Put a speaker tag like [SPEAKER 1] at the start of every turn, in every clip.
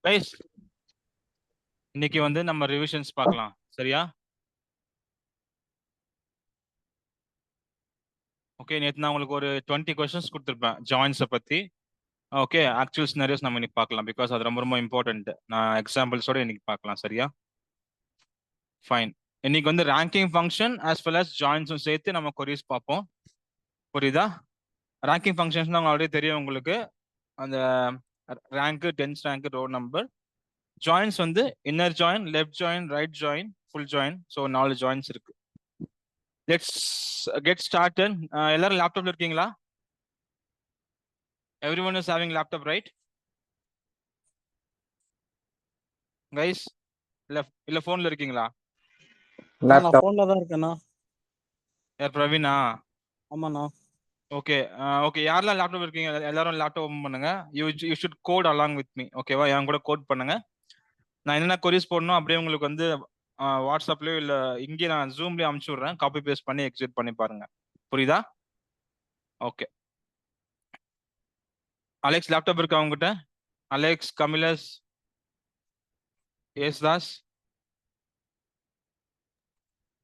[SPEAKER 1] Guys, இன்னைக்கு வந்து நம்ம ரிவிஷன்ஸ் பார்க்கலாம். சரியா? ஓகே, நேற்று நான் உங்களுக்கு ஒரு 20 கொஸ்டின்ஸ் கொடுத்துருப்பேன் ஜாயின்ஸை பற்றி. ஓகே, ஆக்சுவல் சினாரியோஸ் நம்ம இன்னைக்கு பார்க்கலாம், பிகாஸ் அது ரொம்ப ரொம்ப இம்பார்ட்டன்ட். நான் எக்ஸாம்பிள்ஸோட இன்னைக்கு பார்க்கலாம். சரியா? ஃபைன். இன்னைக்கு வந்து ranking function as well as ஜாயின்ஸும் சேர்த்து நம்ம கொரிஸ் பார்ப்போம். புரியுதா? ரேங்கிங் ஃபங்க்ஷன்ஸ் தான் ஆல்ரெடி தெரியும் உங்களுக்கு. அந்த rank, dense rank, roll number. Joins வந்து inner join, left join, right join, full join. So 4 joins இருக்கு. Let's get started. எல்லாரும் லேப்டாப்ல இருக்கீங்களா? Everyone is having laptop, right guys? இல்ல போன்ல இருக்கீங்களா?
[SPEAKER 2] நான் போன்ல தான் இருக்கேண்ணா.
[SPEAKER 1] யார், பிரவீனா?
[SPEAKER 2] ஆமாண்ணா.
[SPEAKER 1] ஓகே. ஓகே, யாரெல்லாம் லேப்டாப் இருக்கீங்க எல்லாரும் லேப்டாப் ஓபன் பண்ணுங்க. You should code along with me. ஓகேவா? என் கூட கோட் பண்ணுங்க. நான் என்னென்ன கொரிஸ் போடணும் அப்படியே உங்களுக்கு வந்து வாட்ஸ்அப்லயோ இல்ல இங்கே நான் ஜூம்லயே அனுப்பிச்சு விடுறேன். காப்பி பேஸ்ட் பண்ணி எக்ஸிட் பண்ணி பாருங்க. புரியுதா? ஓகே. அலெக்ஸ் லேப்டாப் இருக்கா உங்ககிட்ட? அலெக்ஸ், கமிலஸ், ஏஸ்தாஸ்,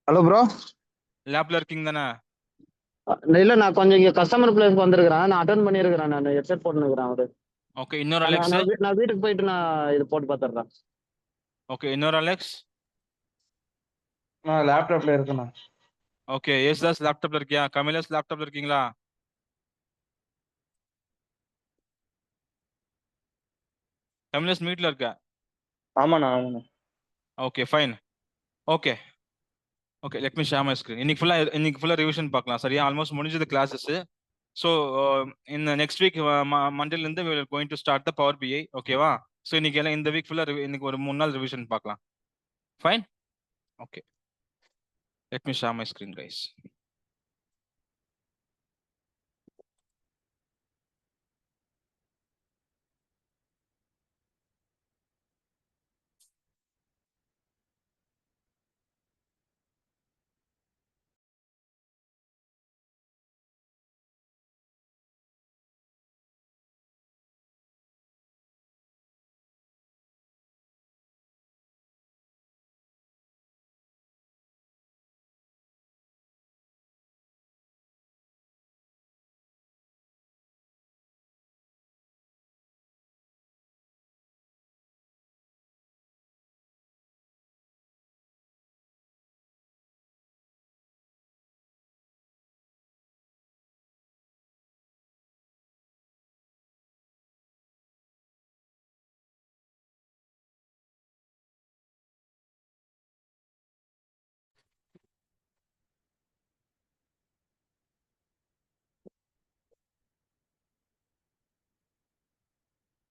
[SPEAKER 3] ஹலோ ப்ரோ.
[SPEAKER 1] லேப்ல இருக்கீங்க தானே?
[SPEAKER 3] இல்ல, நான் கொஞ்சம் இங்க கஸ்டமர் பிளேஸ்க்கு வந்திருக்கிறேன். நான் அட்டன் பண்ணிருக்கிறேன். நான் ஹெட்செட் போட்டுருக்கிறேன். அவரு
[SPEAKER 1] ஓகே. இன்னொரு அலெக்ஸ்?
[SPEAKER 3] நான் வீட்டுக்கு போயிட்டு நான் இது போட்டு பார்த்துடுறேன்.
[SPEAKER 1] ஓகே. இன்னொரு அலெக்ஸ்?
[SPEAKER 4] நான் லேப்டாப்ல இருக்கேண்ணா.
[SPEAKER 1] ஓகே. ஏஸ்தாஸ் லேப்டாப்ல இருக்கியா? கமிலஸ் லேப்டாப்ல இருக்கீங்களா? கமிலஸ் மீட்ல இருக்க?
[SPEAKER 4] ஆமாண்ணா ஆமாண்ணா.
[SPEAKER 1] Okay fine. Okay okay, let me share my screen. இன்னைக்கு ஃபுல்லா ரிவிஷன் பார்க்கலாம். சரியா? ஆல்மோஸ்ட் முடிஞ்சது கிளாஸஸ். ஸோ இந்த நெக்ஸ்ட் வீக் மண்டேல இருந்து we are going to start the power BI. ஓகேவா? ஸோ இன்னைக்கு எல்லாம் இந்த வீக் ஃபுல்லா இன்னைக்கு ஒரு 3 நாள் ரிவிஷன் பார்க்கலாம். Fine. Okay, let me share my screen guys.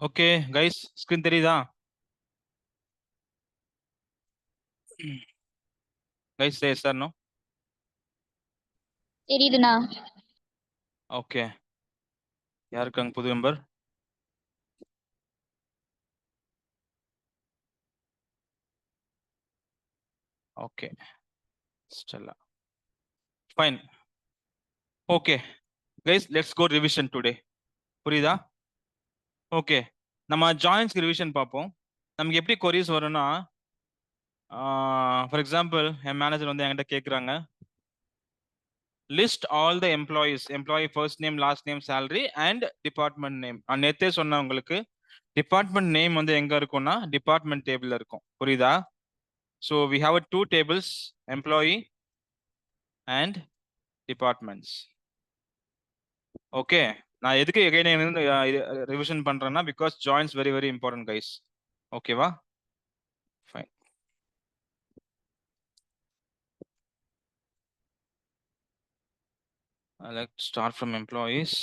[SPEAKER 1] Okay guys, screen தெரியுதா கைஸ்? Yes sir, no?
[SPEAKER 5] தெரியுதுண்ணா.
[SPEAKER 1] ஓகே. யாருக்கு அங்க புது member? Okay, Stella. Fine. Okay guys, let's go revision today. புரியுதா? ஓகே, நம்ம ஜாயின்ஸ்க்கு ரிவிஷன் பார்ப்போம். நமக்கு எப்படி கொரிஸ் வரும்னா, ஃபார் எக்ஸாம்பிள் என் மேனேஜர் வந்து என்கிட்ட கேட்குறாங்க, list all the employees, employee first name, last name, salary and department name. நேத்தே சொன்ன உங்களுக்கு, டிபார்ட்மெண்ட் நேம் வந்து எங்க இருக்கும்னா டிபார்ட்மெண்ட் டேபிள்ல இருக்கும். புரியுதா? So we have 2 tables, employee and departments. Okay, நான் எதுக்கு எகைன் ரிவிஷன் பண்றேன்னா, because joins very very important guys. ஓகேவா? Fine. Let's start from employees.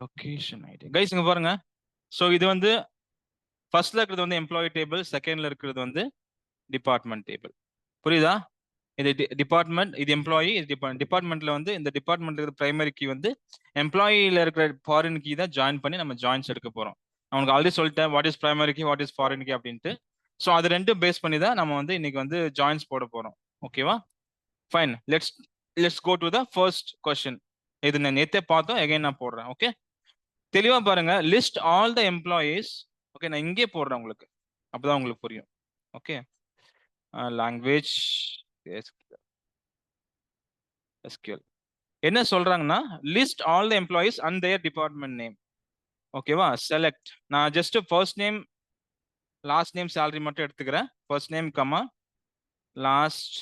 [SPEAKER 1] Location ID guys இங்க பாருங்க. ஸோ இது வந்து ஃபர்ஸ்ட்ல இருக்கிறது வந்து எம்ப்ளாயி டேபிள், செகண்ட்ல இருக்கிறது வந்து டிபார்ட்மெண்ட் டேபிள். புரியுதா? இது டிபார்ட்மெண்ட், இது எம்ப்ளாயி, இது டிபார்ட்மெண்ட்ல வந்து இந்த டிபார்ட்மெண்ட் இருக்கிற பிரைமரி கீ வந்து எம்ப்ளாயில இருக்கிற ஃபாரின் கீ தான் ஜாயின் பண்ணி நம்ம ஜாயின்ஸ் எடுக்க போறோம். அவனுக்கு ஆல்ரெடி சொல்லிட்டேன் what is primary key, what is foreign key அப்படின்ட்டு. ஸோ அது ரெண்டும் பேஸ் பண்ணி தான் நம்ம வந்து இன்னைக்கு வந்து ஜாயின்ஸ் போட போறோம். ஓகேவா? Fine. Let's go to the first question. இது நான் நேத்தே பார்த்தோம், எகைன் நான் போடுறேன். ஓகே, தெளிவா பாருங்க. List all the employees. Okay, நான் இங்கே போடுறேன் உங்களுக்கு, அப்பதான் உங்களுக்கு புரியும். ஓகே, லாங்குவேஜ் SQL என்ன சொல்றாங்கன்னா, list all the employees and their department name. ஓகேவா? செலக்ட். நான் just first name last name salary மட்டும் எடுத்துக்கிறேன். First name comma last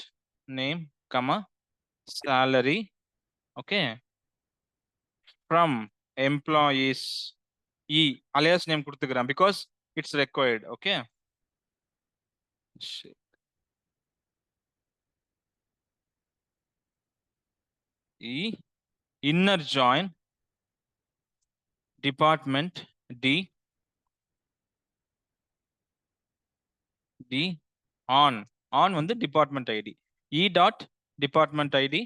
[SPEAKER 1] name comma salary. Okay, from employees E alias name கொடுத்துக்கிறேன் because it's required. Okay, E inner join department D on வந்து department ID E dot department ID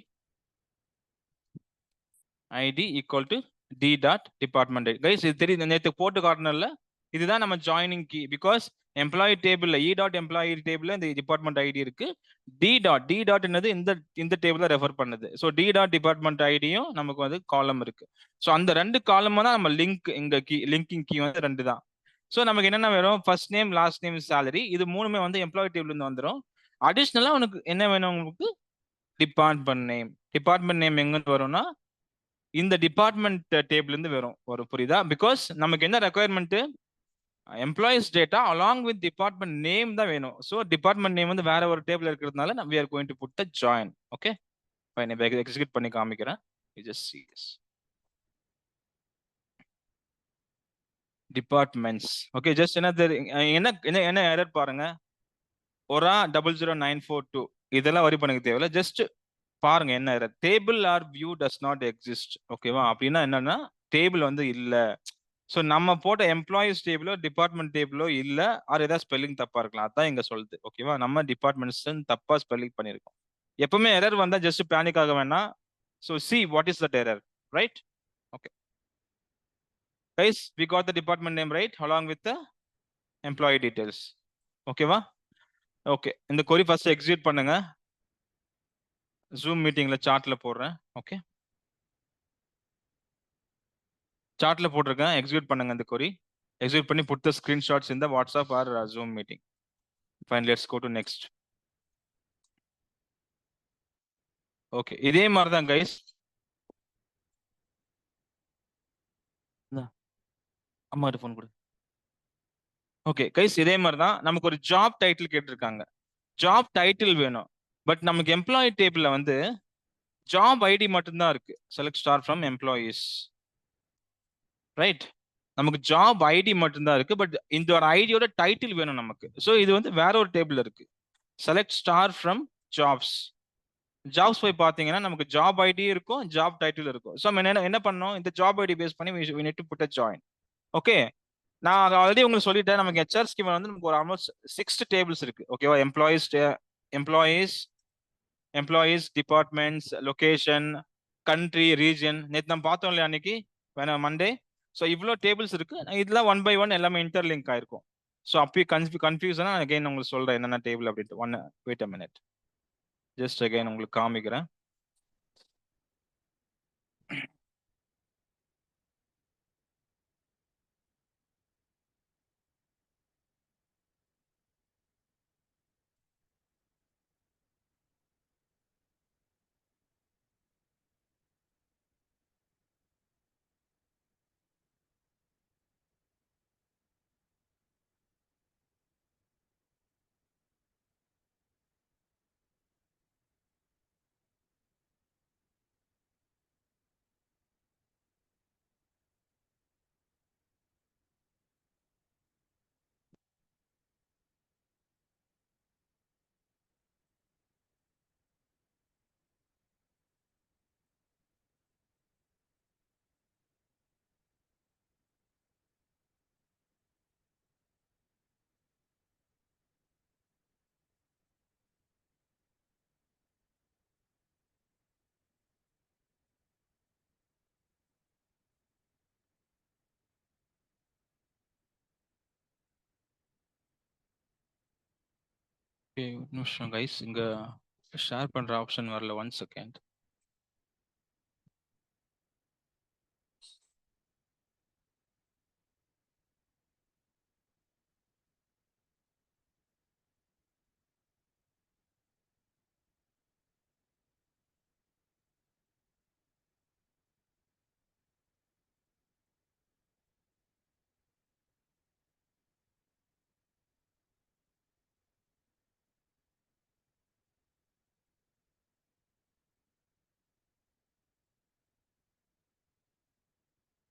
[SPEAKER 1] equal to D dot department ID. Guys இது தெரியுது, நேற்று போட்டு காட்டினல இதுதான் நம்ம joining key. Because employee டேபிள்ல இ dot employee டேபிள்ல இந்த டிபார்ட்மெண்ட் ஐடி இருக்கு. டி டாட் என்னது இந்த டேபிள ரெஃபர் பண்ணுது. ஸோ டி டாட் டிபார்ட்மெண்ட் ஐடியும் நமக்கு வந்து காலம் இருக்கு. ஸோ அந்த ரெண்டு காலம் தான் நம்ம லிங்க், இங்க கீ லிங்கிங் கீ வந்து ரெண்டு தான். ஸோ நமக்கு என்னென்ன வேணும்? First name, last name, salary. இது மூணுமே வந்து எம்ப்ளாயி டேபிள் இருந்து வந்துடும். அடிஷ்னலா உனக்கு என்ன வேணும்? உங்களுக்கு டிபார்ட்மெண்ட் நேம். டிபார்ட்மெண்ட் நேம் எங்க வரும்னா இந்த டிபார்ட்மெண்ட் டேபிள் இருந்து வரும். புரியுதா? பிகாஸ் நமக்கு என்ன requirement? Employees data along with department name தான் வேணும். ஸோ டிபார்ட்மெண்ட் நேம் வந்து வேற ஒரு டேபிள் இருக்கிறதுனால we are going to put the join. Okay, fine. இப்போ எக்ஸிக்யூட் பண்ணி காமிக்கிறேன். just see this departments. Okay, just என்ன எரர் பாருங்க. ஒரா 00942 இதெல்லாம் வரி பண்ணிக்க தேவையில்ல. ஜஸ்ட் பாருங்க என்ன error. Table R view does not exist. ஓகேவா? அப்படின்னா என்னன்னா டேபிள் வந்து இல்ல. ஸோ நம்ம போட்ட எம்ப்ளாயிஸ் டேபிளோ டிபார்ட்மெண்ட் டேபிளோ இல்ல, ஆர் ஏதாவது ஸ்பெல்லிங் தப்பா இருக்கலாம். அதான் இங்க சொல்லுது. ஓகேவா? நம்ம டிபார்ட்மெண்ட்ஸ் தப்பா ஸ்பெல்லிங் பண்ணிருக்கோம். எப்பவுமே எரர் வந்தா ஜஸ்ட் பேனிக் ஆக வேணாம். So see what is that error, right? Okay guys, we got the department name right along with the employee details. ஓகேவா? ஓகே, இந்த கொரி ஃபர்ஸ்ட் எக்ஸிக்யூட் பண்ணுங்க. ஜூம் மீட்டிங்ல சார்ட்ல போடுறேன். ஓகே, சார்ட்ல போட்டிருக்கேன். எக்ஸிக்யூட் பண்ணுங்க இந்த கொரி. எக்ஸிக்யூட் பண்ணி put the screenshots in the WhatsApp or Zoom meeting. Fine, let's go to next. Okay, இதே மாதிரி தான் கைஸ். அம்மா கிட்ட ஃபோன் கொடு. ஓகே கைஸ், இதே மாதிரி தான் நமக்கு ஒரு ஜாப் டைட்டில் கேட்டிருக்காங்க. ஜாப் டைட்டில் வேணும். பட் நமக்கு எம்ப்ளாயி டேபிள்ல வந்து ஜாப் ஐடி மட்டும்தான் இருக்கு. Select star from employees, right? நமக்கு ஜாப் ஐடி மட்டும்தான் இருக்கு. பட் இந்த ஒரு ஐடியோட டைட்டில் வேணும் நமக்கு. ஸோ இது வந்து வேற ஒரு டேபிள் இருக்கு. செலக்ட் ஸ்டார் ஃப்ரம் ஜாப்ஸ் போய் பார்த்தீங்கன்னா நமக்கு ஜாப் ஐடி இருக்கும், ஜாப் டைட்டில் இருக்கும். ஸோ நம்ம என்ன பண்ணோம்? இந்த ஜாப் ஐடி பேஸ் பண்ணி we need to put a join. Okay, நான் ஆல்ரெடி உங்களுக்கு சொல்லிட்டேன். நமக்கு ஹெச்ஆர் ஸ்கீம் வந்து நமக்கு ஒரு ஆல்மோஸ்ட் 6 டேபிள்ஸ் இருக்கு. ஓகேவா? Employees, departments, location, country, region. நேற்று நம்ம பார்த்தோம் இல்லையா அன்னைக்கு வேணா மண்டே. ஸோ இவ்வளோ டேபிள்ஸ் இருக்கு. இதெல்லாம் 1 by 1 எல்லாமே இன்டர்லிங்க் ஆயிருக்கும். ஸோ அப்பயே கன்ஃபியூஷனா அகைன் உங்களுக்கு சொல்றேன் என்னென்ன டேபிள் அப்படின்ட்டு. Wait a minute, just again உங்களுக்கு காமிக்கிறேன். ஓகே ஒரு நிமிஷம் கைஸ், இங்க ஷேர் பண்ற ஆப்ஷன் வரல. 1 second.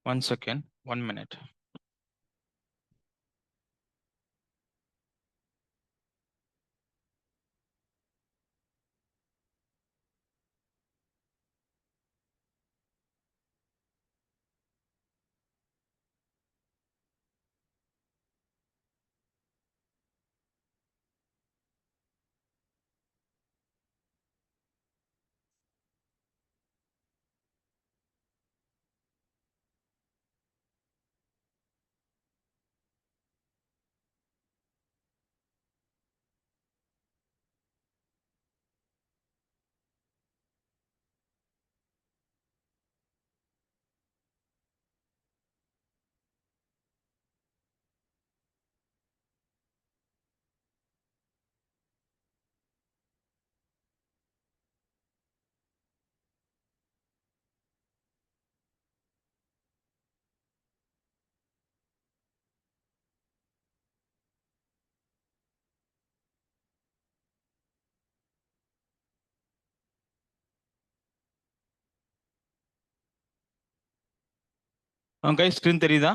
[SPEAKER 1] One second, 1 minute. Guys screen தெரியுதா?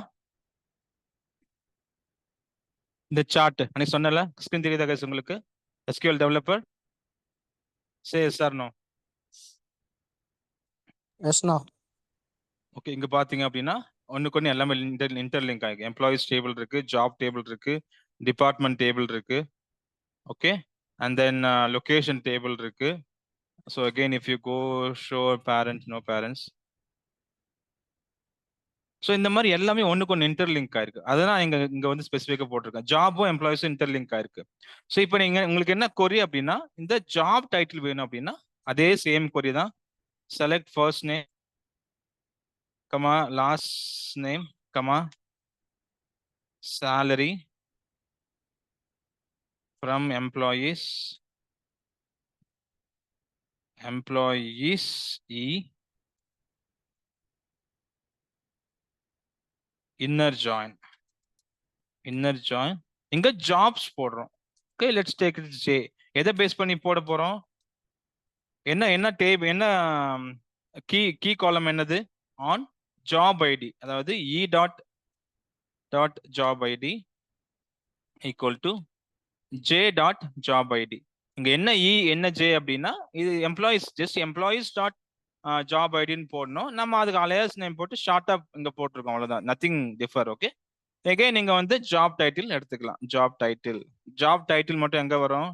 [SPEAKER 1] இந்த சார்ட் அன்னைக்கு சொன்னல, ஸ்கிரீன் தெரியுதா கைஸ் உங்களுக்கு? SQL developer say sir no.
[SPEAKER 2] எஸ்ண்ணா.
[SPEAKER 1] ஓகே, இங்க பாத்தீங்க அப்படின்னா ஒண்ணுக்கு எல்லாமே இன்டர்லிங்க் ஆகிருக்கு. எம்ப்ளாயிஸ் டேபிள் இருக்கு, ஜாப் டேபிள் இருக்கு, டிபார்ட்மெண்ட் டேபிள் இருக்கு. Okay, and then location table இருக்கு. So again if you go show parents, no parents. So இந்த மாதிரி எல்லாமே ஒண்ணுக்கு ஒன்று இன்டர்லிங்க் ஆயிருக்கு. அதான் இங்க வந்து ஸ்பெசிஃபிக்காக போட்டிருக்கேன். ஜாபும் எம்ப்ளாயிஸும் இன்டர்லிங்க் ஆயிருக்கு. ஸோ இப்போ உங்களுக்கு என்ன கொரி அப்படின்னா, இந்த ஜாப் டைட்டில் வேணும் அப்படின்னா அதே சேம் கொரி தான். Select first name comma last name comma salary from employees inner join இங்க jobs போடுறோம். Okay, let's take it J. எதை பேஸ் பண்ணி போட போறோம்? என்ன டேபிள், என்ன கீ காலம் என்னது? ஆன் ஜாப் ஐடி, அதாவது e.job id equal to j.job id. இங்க என்ன இ என்ன ஜே அப்படின்னா இது employees, just employees dot job ஐடின்னு போடணும். நம்ம அதுக்கு அலையஸ் நேம் போட்டு ஷார்ட்டா இங்க போட்டிருக்கோம், அவ்வளவுதான், நத்திங் டிஃபர். ஓகே, எகைன் நீங்க வந்து ஜாப் டைட்டில் எடுத்துக்கலாம். ஜாப் டைட்டில் மட்டும் எங்க வரும்?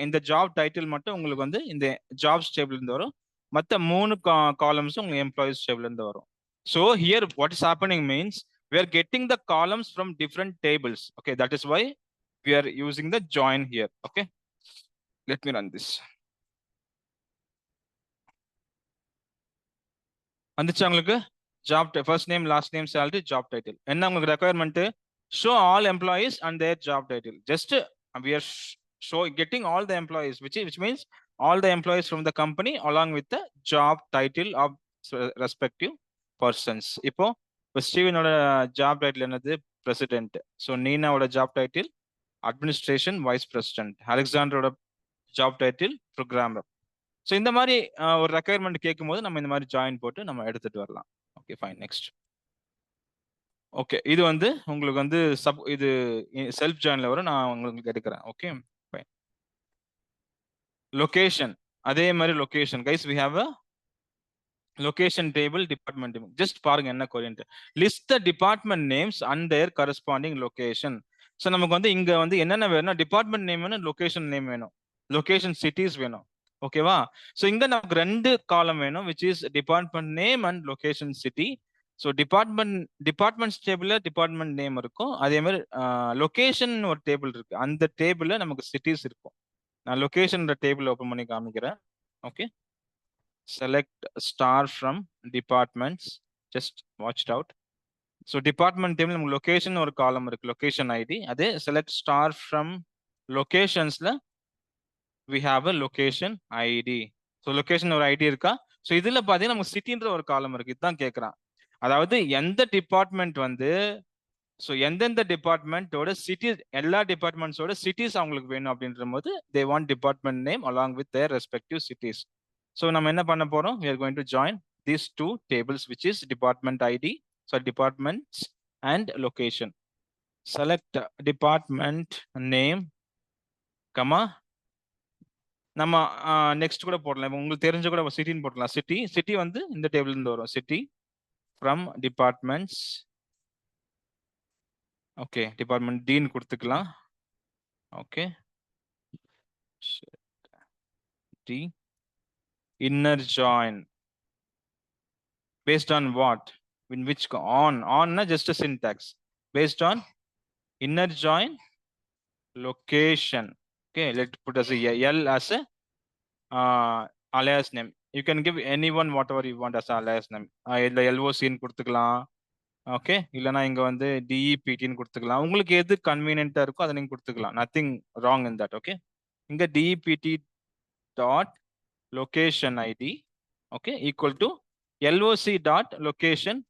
[SPEAKER 1] இந்த ஜாப் டைட்டில் மட்டும் உங்களுக்கு வந்து இந்த ஜாப்ஸ் டேபிள் இருந்து வரும். மற்ற 3 காலம்ஸும் உங்களுக்கு எம்ப்ளாயிஸ் டேபிள் இருந்து வரும். So here what is happening means we are getting the columns from different tables. Okay, that is why we are using the join here. Okay, let me run this. வந்துச்சு உங்களுக்கு? Job first name, last name, salary, job title. என்ன உங்களுக்கு requirement? show all employees and their job title. Just we are getting all the employees, which means all the employees from the company along with the job title of respective persons. இப்போ ஸ்டீவனோட job title என்னது? President. So நீனாவோட job title administration vice president. அலெக்சாண்டரோட job title programmer. So இந்த மாதிரி ஒரு requirement கேட்கும்போது நம்ம இந்த மாதிரி ஜாயின் போட்டு நம்ம எடுத்துட்டு வரலாம். Okay fine, next. ஓகே, இது வந்து உங்களுக்கு வந்து இது செல்ஃப் ஜாயின்ல வரும், நான் உங்களுக்கு எடுக்கிறேன். Okay fine. லொகேஷன், அதே மாதிரி location guys we have a location table, department table. Just பாருங்க என்ன கொரியன்ட். List the department names and their corresponding location. So நமக்கு வந்து இங்க வந்து என்னென்ன வேணும்? டிபார்ட்மெண்ட் நேம் வேணும், லொகேஷன் நேம் வேணும், லொகேஷன் சிட்டிஸ் வேணும். ஓகேவா? ஸோ இங்க நமக்கு 2 காலம் வேணும், which is department name and location city. So departments டேபிள்ல டிபார்ட்மெண்ட் நேம் இருக்கும். அதே மாதிரி லொகேஷன் ஒரு டேபிள் இருக்கு. அந்த டேபிள்ல நமக்கு சிட்டிஸ் இருக்கும். நான் லொகேஷன் டேபிள் ஓப்பன் பண்ணி காமிக்கிறேன். Okay, select star from departments, just watch it out. So department table நமக்கு லொகேஷன் ஒரு காலம் இருக்கு, லொகேஷன் ஐடி. அதே செலக்ட் ஸ்டார் ஃப்ரம் லொகேஷன்ஸ்ல we have a location ID. So location ஒரு ஐடி இருக்கா? ஸோ இதுல பாத்தீங்கன்னா நமக்கு சிட்டின்ற ஒரு காலம் இருக்கு. இதுதான் கேட்கறான். அதாவது எந்த டிபார்ட்மெண்ட் வந்து, ஸோ எந்தெந்த டிபார்ட்மெண்ட்டோட சிட்டி, எல்லா டிபார்ட்மெண்ட்ஸோட சிட்டிஸ் அவங்களுக்கு வேணும் அப்படின்ற போது they want department name along with their respective cities. So நம்ம என்ன பண்ண போறோம்? we are going to join these two tables, which is department ID, so departments and location. Select department name, comma, நம்ம next கூட போடலாம். உங்களுக்கு தெரிஞ்ச கூட சிட்டின்னு போடலாம். சிட்டி வந்து இந்த டேபிள் இருந்து வரும். City from departments. Okay, department டீன் கொடுத்துக்கலாம். Okay, D inner join based on what, in which on na just a syntax, based on inner join location. Okay, let's put as a L as a alias name. You can give anyone whatever you want as alias name. இல்ல LOC ன்னு கொடுத்துக்கலாம். Okay, இல்லைனா இங்க வந்து DEPT-ன்னு கொடுத்துக்கலாம். உங்களுக்கு எது கன்வீனியன்ட்டா இருக்கோ அதை நீங்க கொடுத்துக்கலாம். Nothing wrong in that. Okay, இங்க DEPT dot location ID, okay, equal to LOC dot location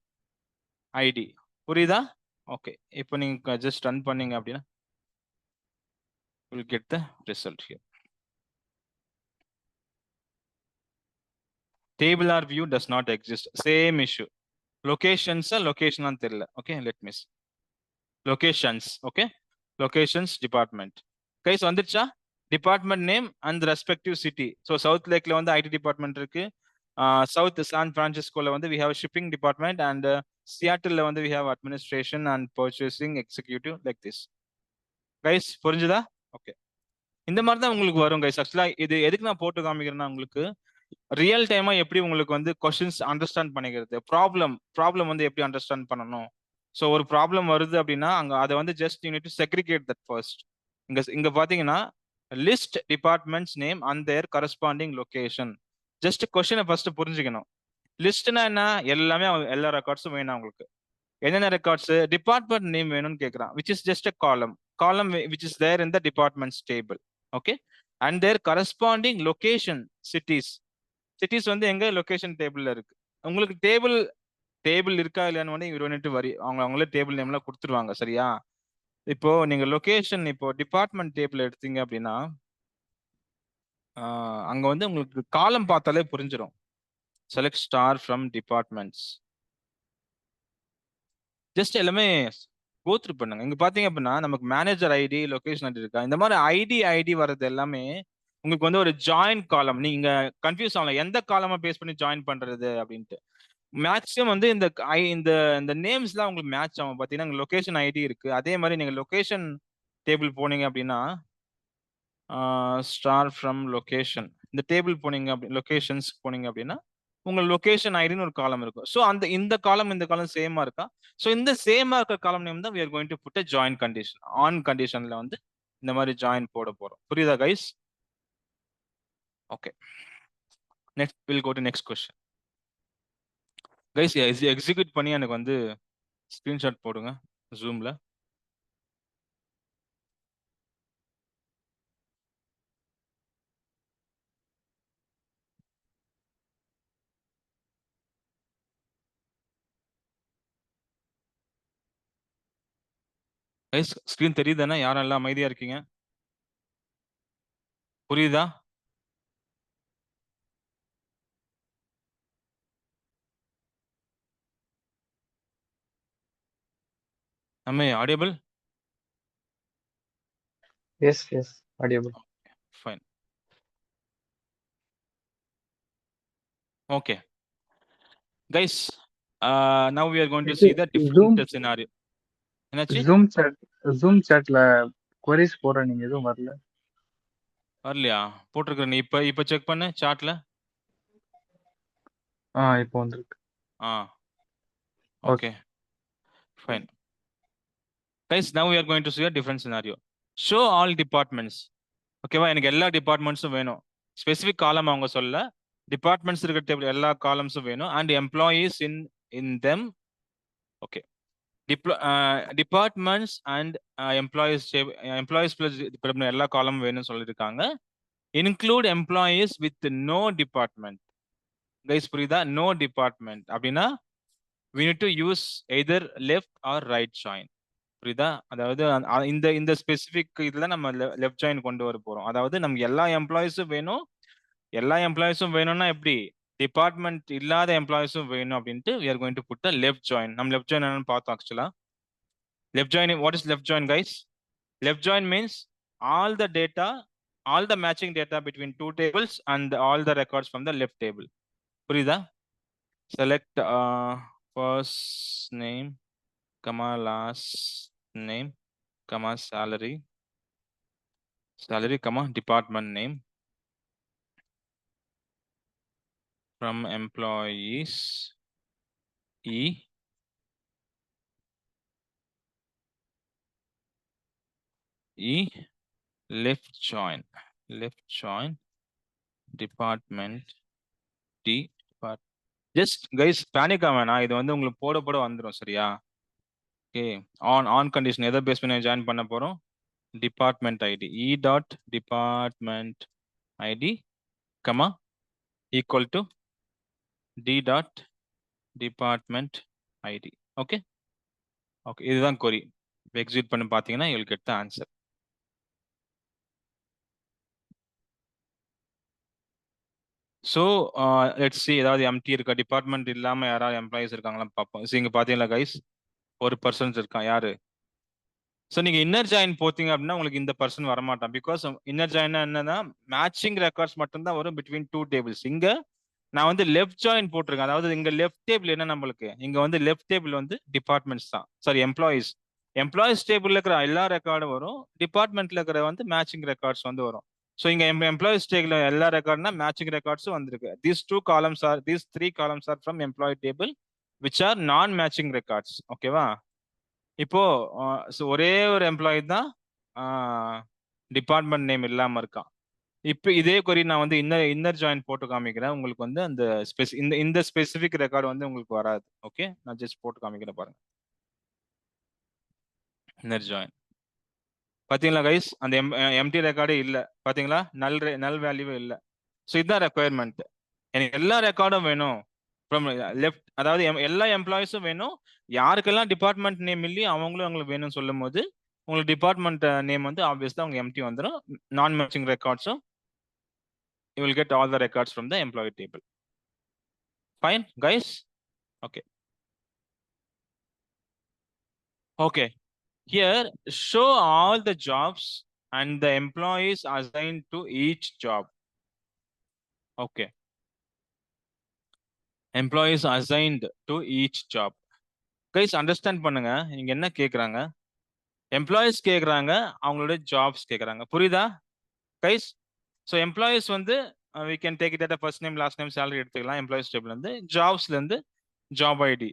[SPEAKER 1] ID. புரியுதா? ஓகே, இப்போ நீங்க ஜஸ்ட் ரன் பண்ணீங்க அப்படின்னா will get the result here. Table or view does not exist. Same issue. Locations location தெரியல. Okay, let me see. Locations. Okay, locations department. Guys, வந்துருச்சா? Department name and the respective city. So South Lakeல வந்து IT department இருக்கு. South San Franciscoல வந்து we have a shipping department, and Seattleல வந்து we have administration and purchasing executive, like this. Guys, புரிஞ்சுதா? Okay, இந்த மாதிரி தான் உங்களுக்கு வரும் கைஸ். ஆக்சுவலா இது எதுக்கு நான் போட்டு காமிக்கிறேன்னா, உங்களுக்கு ரியல் டைமா எப்படி உங்களுக்கு வந்து கொஸ்டின்ஸ் அண்டர்ஸ்டாண்ட் பண்ணிக்கிறது, ப்ராப்ளம் வந்து எப்படி அண்டர்ஸ்டாண்ட் பண்ணணும். ஸோ ஒரு ப்ராப்ளம் வருது அப்படின்னா அங்க அதை வந்து just you need to segregate that first. இங்க பாத்தீங்கன்னா list departments name and their corresponding location. Just கொஸ்டினை ஃபர்ஸ்ட் புரிஞ்சுக்கணும். லிஸ்ட்னா என்ன? எல்லாமே எல்லா ரெக்கார்ட்ஸும் வேணும் உங்களுக்கு. என்னென்ன ரெக்கார்ட்ஸ்? டிபார்ட்மெண்ட் நேம் வேணும்னு கேட்கறான், which is just a column which is there in the departments table. Okay, and their corresponding location cities வந்து எங்க லொகேஷன் டேபிள்ல இருக்கு. உங்களுக்கு டேபிள் இருக்கா இல்லையான்னு இவரு வரி அவங்களே டேபிள் நேம்லாம் கொடுத்துருவாங்க. சரியா? இப்போ நீங்க லொகேஷன், இப்போ டிபார்ட்மெண்ட் டேபிள் எடுத்தீங்க அப்படின்னா அங்க வந்து உங்களுக்கு காலம் பார்த்தாலே புரிஞ்சிடும். Select star from departments, just எல்லாமே கோத்ரூ பண்ணுங்க. இங்க பாத்தீங்க அப்படின்னா நமக்கு மேனேஜர் ஐடி, லொகேஷன் ஐடி இருக்கா, இந்த மாதிரி ஐடி வர்றது எல்லாமே உங்களுக்கு வந்து ஒரு ஜாயின் காலம். நீங்க கன்ஃபியூஸ் ஆகலாம் எந்த காலமா பேஸ் பண்ணி ஜாயின் பண்றது அப்படின்ட்டு. மேக்ஸிமம் வந்து இந்த நேம்ஸ்லாம் உங்களுக்கு மேட்ச் ஆகும். பாத்தீங்கன்னா லொகேஷன் ஐடி இருக்கு. அதே மாதிரி நீங்க லொகேஷன் டேபிள் போனீங்க அப்படின்னா ஸ்டார் ஃப்ரம் லொகேஷன், இந்த டேபிள் போனீங்க லொகேஷன்ஸ் போனீங்க அப்படின்னா உங்க லொகேஷன் ஐடின்னு ஒரு காலம் இருக்கும். ஸோ இந்த காலம் சேமா இருக்கா? ஸோ இந்த சேமா இருக்கிற காலம் நேம் தான் we are going to put a join condition. On கண்டிஷன்ல வந்து இந்த மாதிரி ஜாயின் போட போறோம். புரியுதா guys? Okay, next will go to next question. Guys execute பண்ணி எனக்கு வந்து ஸ்கிரீன்ஷாட் போடுங்க ஜூம்ல. Guys screen தெரியுதானே? யாரெல்லாம் அமைதியா இருக்கீங்க? புரியுதா? Am I audible?
[SPEAKER 4] Yes, audible.
[SPEAKER 1] Fine. Okay. Guys, now we are going to see the different scenario. என்னாச்சு?
[SPEAKER 4] Zoom chatல queries போற நீங்க எதுவும்
[SPEAKER 1] வரலையா? போட்டிருக்கேன். நீ இப்ப செக் பண்ணு சாட்ல.
[SPEAKER 4] இப்போ வந்திருக்கு.
[SPEAKER 1] Okay, fine. Guys, now we are going to see a different scenario. Show all departments. ஓகேவா, எனக்கு எல்லா டிபார்ட்மெண்ட்ஸும் வேணும். ஸ்பெசிஃபிக் காலம் அவங்க சொல்ல, டிபார்ட்மெண்ட்ஸ் இருக்கிற டேபிள் எல்லா காலம்ஸும் வேணும் and employees in them. Okay, departments and employees plus எல்லா காலமும் வேணும்னு சொல்லியிருக்காங்க. Include employees with no department. Guys புரியுதா? நோ டிபார்ட்மெண்ட் அப்படின்னா we need to use either left or right join. புரியுதா? அதாவது இந்த ஸ்பெசிபிக் இதுல நம்ம லெஃப்ட் ஜாயின் கொண்டு வர போறோம். அதாவது நமக்கு எல்லா எம்ப்ளாயிஸும் வேணும். எல்லா எம்ப்ளாயிஸும் வேணும்னா எப்படி? டிபார்ட்மெண்ட் இல்லாத எம்ப்ளாயிஸும் வேணும் அப்படின்ட்டு we are going to put a left join. நம்ம லெஃப்ட் ஜாயின் என்னன்னு பார்த்தோம் ஆக்சுவலா. Left join, what is left join guys? Left join means all the data, all the matching data between two tables and all the records from the left table. புரியுதா? Select first name, comma last name, comma salary, comma department name from employees E left join department D. Just guys panic ஆவேனா, இது வந்து உங்களுக்கு போட வந்துரும். சரியா? Okay, on condition எதை base பண்ணி ஜாயின் பண்ண போறோம்? Department ID E dot department ID comma equal to D dot department ID. Okay okay, இதுதான் கொரி. எக்ஸிட் பண்ணி பார்த்தீங்கன்னா you will get the answer. So let's see, ஏதாவது எம்டி இருக்கா, department இல்லாமல் யாராவது எம்ப்ளாயிஸ் இருக்காங்களா பார்ப்போம். ஸோ இங்கே பார்த்தீங்களா கைஸ், ஒரு பர்சன்ஸ் இருக்கான். யாரு? ஸோ நீங்கள் இன்னர் ஜாயின் போத்தீங்க அப்படின்னா உங்களுக்கு இந்த பர்சன் வரமாட்டான். பிகாஸ் இன்னர் ஜாயின் என்னன்னா மேட்சிங் ரெக்கார்ட்ஸ் மட்டும்தான் வரும் பிட்வீன் டூ டேபிள்ஸ். இங்கே நான் வந்து லெஃப்ட் ஜாயின் போட்டிருக்கேன். அதாவது இங்கே லெஃப்ட் டேபிள் என்ன நம்மளுக்கு, இங்கே வந்து லெஃப்ட் டேபிள் வந்து டிபார்ட்மெண்ட்ஸ் தான். சாரி, எம்ப்ளாயிஸ் டேபிள்ல இருக்கிற எல்லா ரெக்கார்டும் வரும். டிபார்ட்மெண்ட்ல இருக்கிற வந்து மேட்சிங் ரெக்கார்ட்ஸ் வந்து வரும். ஸோ இங்க எம்ப்ளாயிஸ் டேபிள் எல்லா ரெக்கார்ட்னா மேட்சிங் ரெக்கார்ட்ஸும் வந்திருக்கு. These three columns are from employee table which are non matching records. ஓகேவா? இப்போ ஒரே ஒரு எம்ப்ளாயி தான் டிபார்ட்மெண்ட் நேம் இல்லாம இருக்கான். இப்போ இதே கொரி நான் வந்து இன்னர் ஜாயின் போட்டு காமிக்கிறேன். உங்களுக்கு வந்து அந்த இந்த ஸ்பெசிபிக் ரெக்கார்டு வந்து உங்களுக்கு வராது. ஓகே, நான் ஜஸ்ட் போட்டு காமிக்கிறேன் பாருங்க. இன்னர் ஜாயின் பாத்தீங்களா கைஸ், அந்த எம்டி ரெக்கார்டே இல்லை. பாத்தீங்களா, நல் வேல்யூவே இல்லை. ஸோ இதுதான் ரெக்குயர்மெண்ட். எனக்கு எல்லா ரெக்கார்டும் வேணும் ஃப்ரம் லெஃப்ட், அதாவது எல்லா எம்ப்ளாயிஸும் வேணும். யாருக்கெல்லாம் டிபார்ட்மெண்ட் நேம் இல்லையோ அவங்களும் அவங்களுக்கு வேணும்னு சொல்லும் போது உங்களுக்கு டிபார்ட்மெண்ட் நேம் வந்து ஆப்வியஸ்லா உங்களுக்கு எம்டி வந்துடும். நான் matching ரெக்கார்ட்ஸும் you will get all the records from the employee table. Fine guys? Okay, here show all the jobs and the employees assigned to each job. Okay, employees assigned to each job. Guys understand பண்ணுங்க, இங்க என்ன கேக்குறாங்க? Employees கேக்குறாங்க, அவங்களோட jobs கேக்குறாங்க. புரியுதா guys? So employees வந்து we can take it at a first name last name salary எடுத்துக்கலாம். எம்ப்ளாயிஸ் டேபிள் வந்து ஜாப்ஸ்ல இருந்து job ID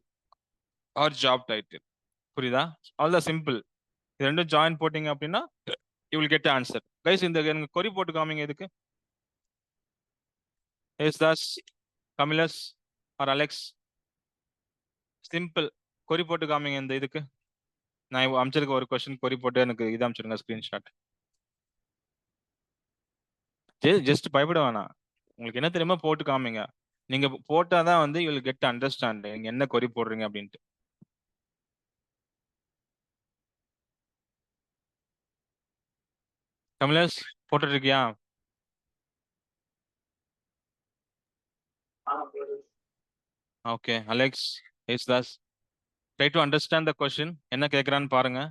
[SPEAKER 1] or job title. புரியுதா? அவ்வளவுதான், சிம்பிள். இது ரெண்டும் ஜாயின் போட்டீங்க அப்படின்னா you will get the answer. guys இந்த எனக்கு கொரி போட்டு காமிங்க. இதுக்கு Das, Camillus or Alex, simple query போட்டு காமிங்க. இந்த இதுக்கு நான் அமைச்சிருக்க ஒரு கொஸ்டின் கொரி போட்டு எனக்கு இது அமைச்சிருங்க ஸ்கிரீன்ஷாட். ஜஸ்ட் பயப்பட வேணாம், உங்களுக்கு என்ன தெரியுமா போட்டு காமிங்க. நீங்க போட்டாதான் வந்து you will get to understand நீங்க என்ன கொரி போடுறீங்க அப்படின்ட்டு. கமலேஷ் போட்டுட்டு இருக்கியா? Okay, Alex, Das, try to understand the question. என்ன கேட்குறான்னு பாருங்க.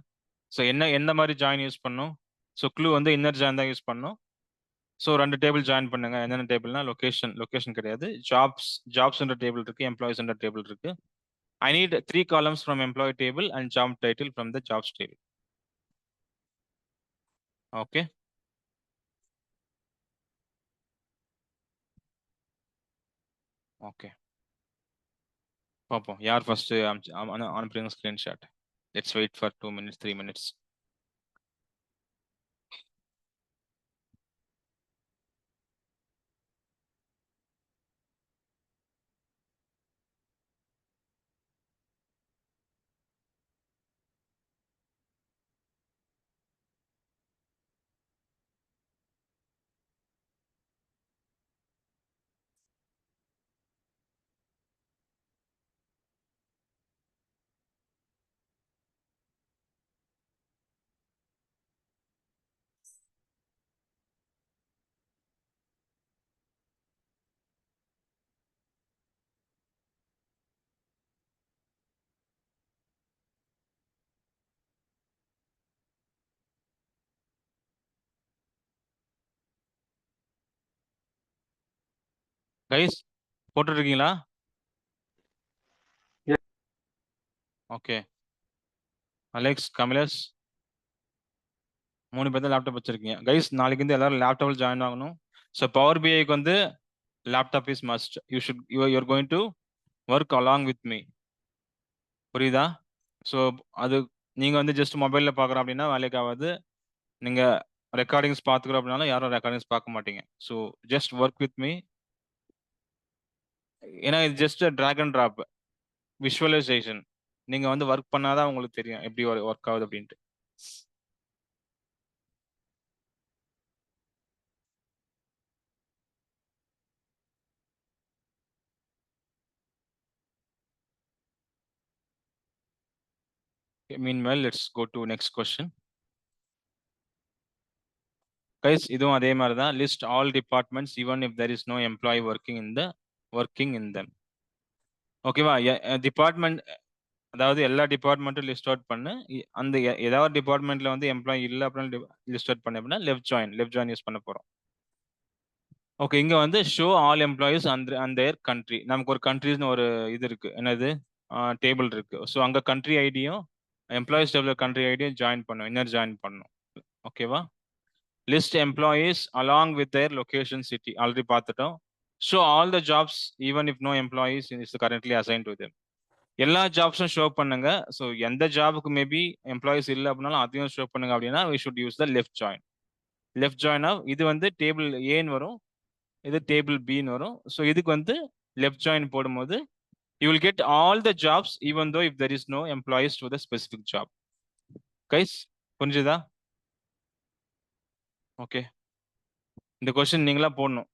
[SPEAKER 1] ஸோ எந்த மாதிரி ஜாயின் யூஸ் பண்ணும்? ஸோ க்ளூ வந்து இன்னர் ஜாயின் தான் யூஸ் பண்ணும். ஸோ 2 டேபிள் ஜாயின் பண்ணுங்க. என்னென்ன டேபிள்னா லொகேஷன் கிடையாது, ஜாப்ஸ்ன்ற டேபிள் இருக்கு, எம்ப்ளாயிஸ்ன்ற டேபிள் இருக்கு. I need 3 columns from employee table and job title from the jobs table. Okay. Okay. பார்ப்போம் யார் ஃபர்ஸ்ட் அனுப்புறீங்க screenshot. Let's wait for 2 minutes 3 minutes. Guys போட்டுருக்கீங்களா? ஓகே. அலெக்ஸ், கமலேஷ் 3 பேர் தான் லேப்டாப் வச்சிருக்கீங்க. கைஸ் நாளைக்கு வந்து எல்லாரும் லேப்டாப்ல ஜாயின் ஆகணும். ஸோ பவர் பிஐக்கு வந்து laptop is must. You're going to work along with me. புரியுதா? ஸோ அது நீங்க வந்து ஜஸ்ட் மொபைல்ல பார்க்குறோம் அப்படின்னா வேலைக்கு ஆகாது. நீங்க ரெக்கார்டிங்ஸ் பார்த்துக்கிறோம் அப்படின்னாலும் யாரும் ரெக்கார்டிங்ஸ் பார்க்க மாட்டீங்க. So just work with me. ஏன்னா இது just drag and drop visualization. நீங்க வந்து ஒர்க் பண்ணாதான் உங்களுக்கு தெரியும் எப்படி ஒர்க் ஆகுது அப்படின்ட்டு. Meanwhile, let's go to next question. Guys, இதுவும் அதே மாதிரி தான். List all departments even if there is no employee working in them. ஓகேவா? டிபார்ட்மெண்ட் அதாவது எல்லா டிபார்ட்மெண்ட்டும் லிஸ்ட் அவுட் பண்ணு. அந்த ஏதாவது டிபார்ட்மெண்ட்ல வந்து எம்ப்ளாயி இல்லை அப்படின்னு லிஸ்ட் அவுட் பண்ண அப்படின்னா லெஃப்ட் ஜாயின் யூஸ் பண்ண போறோம். ஓகே, இங்க வந்து show all employees and their country. நமக்கு ஒரு கண்ட்ரிஸ்னு ஒரு இது இருக்கு, என்னது டேபிள் இருக்கு. ஸோ அங்க கண்ட்ரி ஐடியும் எம்ப்ளாயிஸ் டேபிள் கண்ட்ரி ஐடியும் ஜாயின் பண்ணும். ஓகேவா? List employees along with their location city already பார்த்துட்டோம். Show all the jobs even if no employees is currently assign to them. எல்லா ஜாப்ஸும் ஷோ பண்ணுங்க. ஸோ எந்த ஜாபுக்கு மேபி எம்ப்ளாயிஸ் இல்லை அப்படின்னாலும் அதையும் ஷோ பண்ணுங்க அப்படின்னா we should use the left join. இது வந்து டேபிள் ஏன்னு வரும், இது டேபிள் பின்னு வரும். ஸோ இதுக்கு வந்து லெஃப்ட் ஜாயின் போடும்போது you will get all the jobs even though if there is no employees to the specific job. Guys புரிஞ்சுதா? ஓகே, இந்த கொஸ்டின் நீங்களா போடணும்.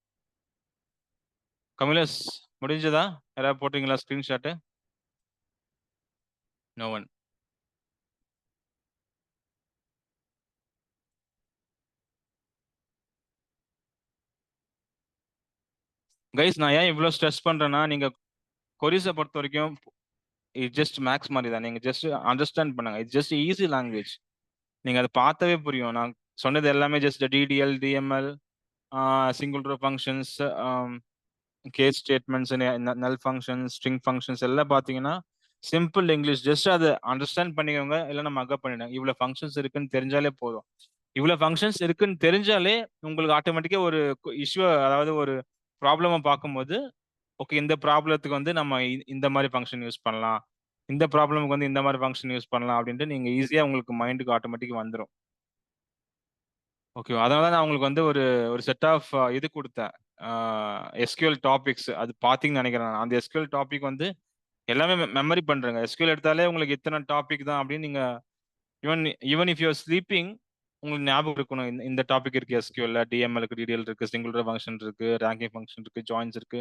[SPEAKER 1] கமலேஷ் முடிஞ்சதா? யாராவது போட்டீங்களா ஸ்கிரீன்ஷாட்டு? No one. கைஸ் நான் ஏன் இவ்வளோ ஸ்ட்ரெஸ் பண்றேன்னா, நீங்க கொரிஸை பொறுத்த வரைக்கும் இட் ஜஸ்ட் மேக்ஸ் மாதிரி தான். நீங்க ஜஸ்ட் அண்டர்ஸ்டாண்ட் பண்ணுங்க. It's just easy language. நீங்க அதை பார்த்தாவே புரியும். நான் சொன்னது எல்லாமே just DDL, DML, single row functions, case statements, null functions, string functions எல்லாம் பார்த்தீங்கன்னா சிம்பிள் இங்கிலீஷ். ஜஸ்ட் அதை அண்டர்ஸ்டாண்ட் பண்ணிக்கோங்க, இல்லைன்னா மக்கப் பண்ணிடுங்க. இவ்வளோ ஃபங்க்ஷன்ஸ் இருக்குன்னு தெரிஞ்சாலே போதும். இவ்வளோ ஃபங்க்ஷன்ஸ் இருக்குன்னு தெரிஞ்சாலே உங்களுக்கு ஆட்டோமேட்டிக்காக ஒரு இஷ்யூ, அதாவது ஒரு ப்ராப்ளமை பார்க்கும்போது ஓகே இந்த ப்ராப்ளத்துக்கு வந்து நம்ம இந்த மாதிரி ஃபங்க்ஷன் யூஸ் பண்ணலாம், இந்த ப்ராப்ளமுக்கு வந்து இந்த மாதிரி ஃபங்க்ஷன் யூஸ் பண்ணலாம் அப்படின்ட்டு நீங்க ஈஸியா உங்களுக்கு மைண்டுக்கு ஆட்டோமேட்டிக் வந்துடும். ஓகே, அதனால தான் நான் உங்களுக்கு வந்து ஒரு செட் ஆஃப் இது கொடுத்தேன், எஸ்கியூஎல் டாபிக்ஸ். அது பார்த்தீங்கன்னு நினைக்கிறேன். அந்த எஸ்கியூஎல் டாபிக் வந்து எல்லாமே மெமரி பண்றேங்க. எஸ்கியூஎல் எடுத்தாலே உங்களுக்கு இத்தனை டாபிக் தான் அப்படின்னு நீங்க ஈவன் இஃப் யூஆர் ஸ்லீப்பிங் உங்களுக்கு ஞாபகம் இருக்கணும். இந்த டாபிக் இருக்கு எஸ்கியூஎல்ல, டிஎம்எலுக்கு டிடிஎல் இருக்கு, சிங்கிள் ரோ ஃபங்க்ஷன் இருக்கு, ரேங்கிங் ஃபங்க்ஷன் இருக்கு, ஜாயின்ஸ் இருக்கு.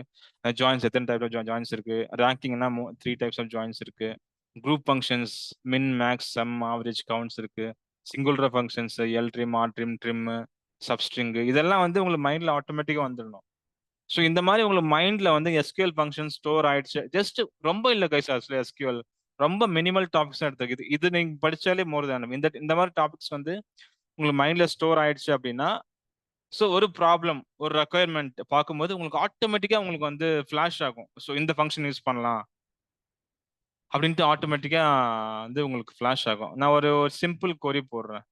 [SPEAKER 1] ஜாயின்ஸ் எத்தனை டைப் ஆஃப் ஜாயின்ஸ் இருக்கு, ரேங்கிங்னா 3 டைப்ஸ் ஆஃப் ஜாயின்ஸ் இருக்கு, group functions min, max, sum, average, counts இருக்கு, single row functions L trim, R trim, trim, substring, இதெல்லாம் வந்து உங்களுக்கு மைண்ட்ல ஆட்டோமேட்டிக்கா வந்துடணும். ஸோ இந்த மாதிரி உங்களுக்கு மைண்ட்ல வந்து எஸ்கியூஎல் ஃபங்க்ஷன் ஸ்டோர் ஆயிடுச்சு. ஜஸ்ட் ரொம்ப இல்லை கைஸ், ஆக்சுவலி எஸ்கியூஎல் ரொம்ப மினிமல் டாபிக்ஸ் எடுத்துருக்கு. இது நீங்க படிச்சாலே மோர் தேன் இந்த மாதிரி டாபிக்ஸ் வந்து உங்களுக்கு மைண்ட்ல ஸ்டோர் ஆயிடுச்சு அப்படின்னா, ஸோ ஒரு ப்ராப்ளம், ஒரு ரெக்குயர்மெண்ட் பார்க்கும்போது உங்களுக்கு ஆட்டோமேட்டிக்கா உங்களுக்கு வந்து ஃபிளாஷ் ஆகும். ஸோ இந்த ஃபங்க்ஷன் யூஸ் பண்ணலாம் அப்படின்ட்டு ஆட்டோமேட்டிக்கா வந்து உங்களுக்கு ஃபிளாஷ் ஆகும். நான் ஒரு சிம்பிள் கொரி போடுறேன்.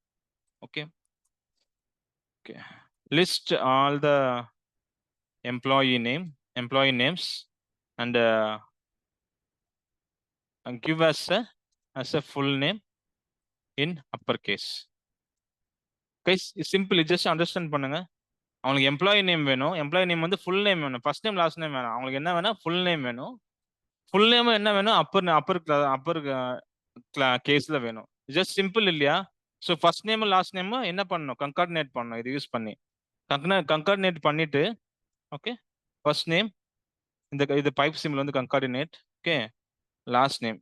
[SPEAKER 1] Okay okay, list all the employee names and give as a full name in uppercase. Guys, simple, just understand பண்ணுங்க. அவங்களுக்கு எம்ப்ளாயி நேம் வேணும். எம்ப்ளாயி நேம் வந்து ஃபுல் நேம் வேணும். ஃபர்ஸ்ட் நேம் லாஸ்ட் நேம் வேணும். அவங்களுக்கு என்ன வேணும்? ஃபுல் நேம் வேணும். ஃபுல் நேம் என்ன வேணும்? அப்பர் கேஸ்ல வேணும். ஜஸ்ட் சிம்பிள் இல்லையா? So first name last name என்ன பண்ணணும்? கன்கார்டினேட் பண்ணணும் இது யூஸ் பண்ணி. கன்கார்டினேட் பண்ணிட்டு ஓகே ஃபர்ஸ்ட் நேம் இது பைப் சிம்பிள் வந்து கன்கார்டினேட் ஓகே லாஸ்ட் நேம்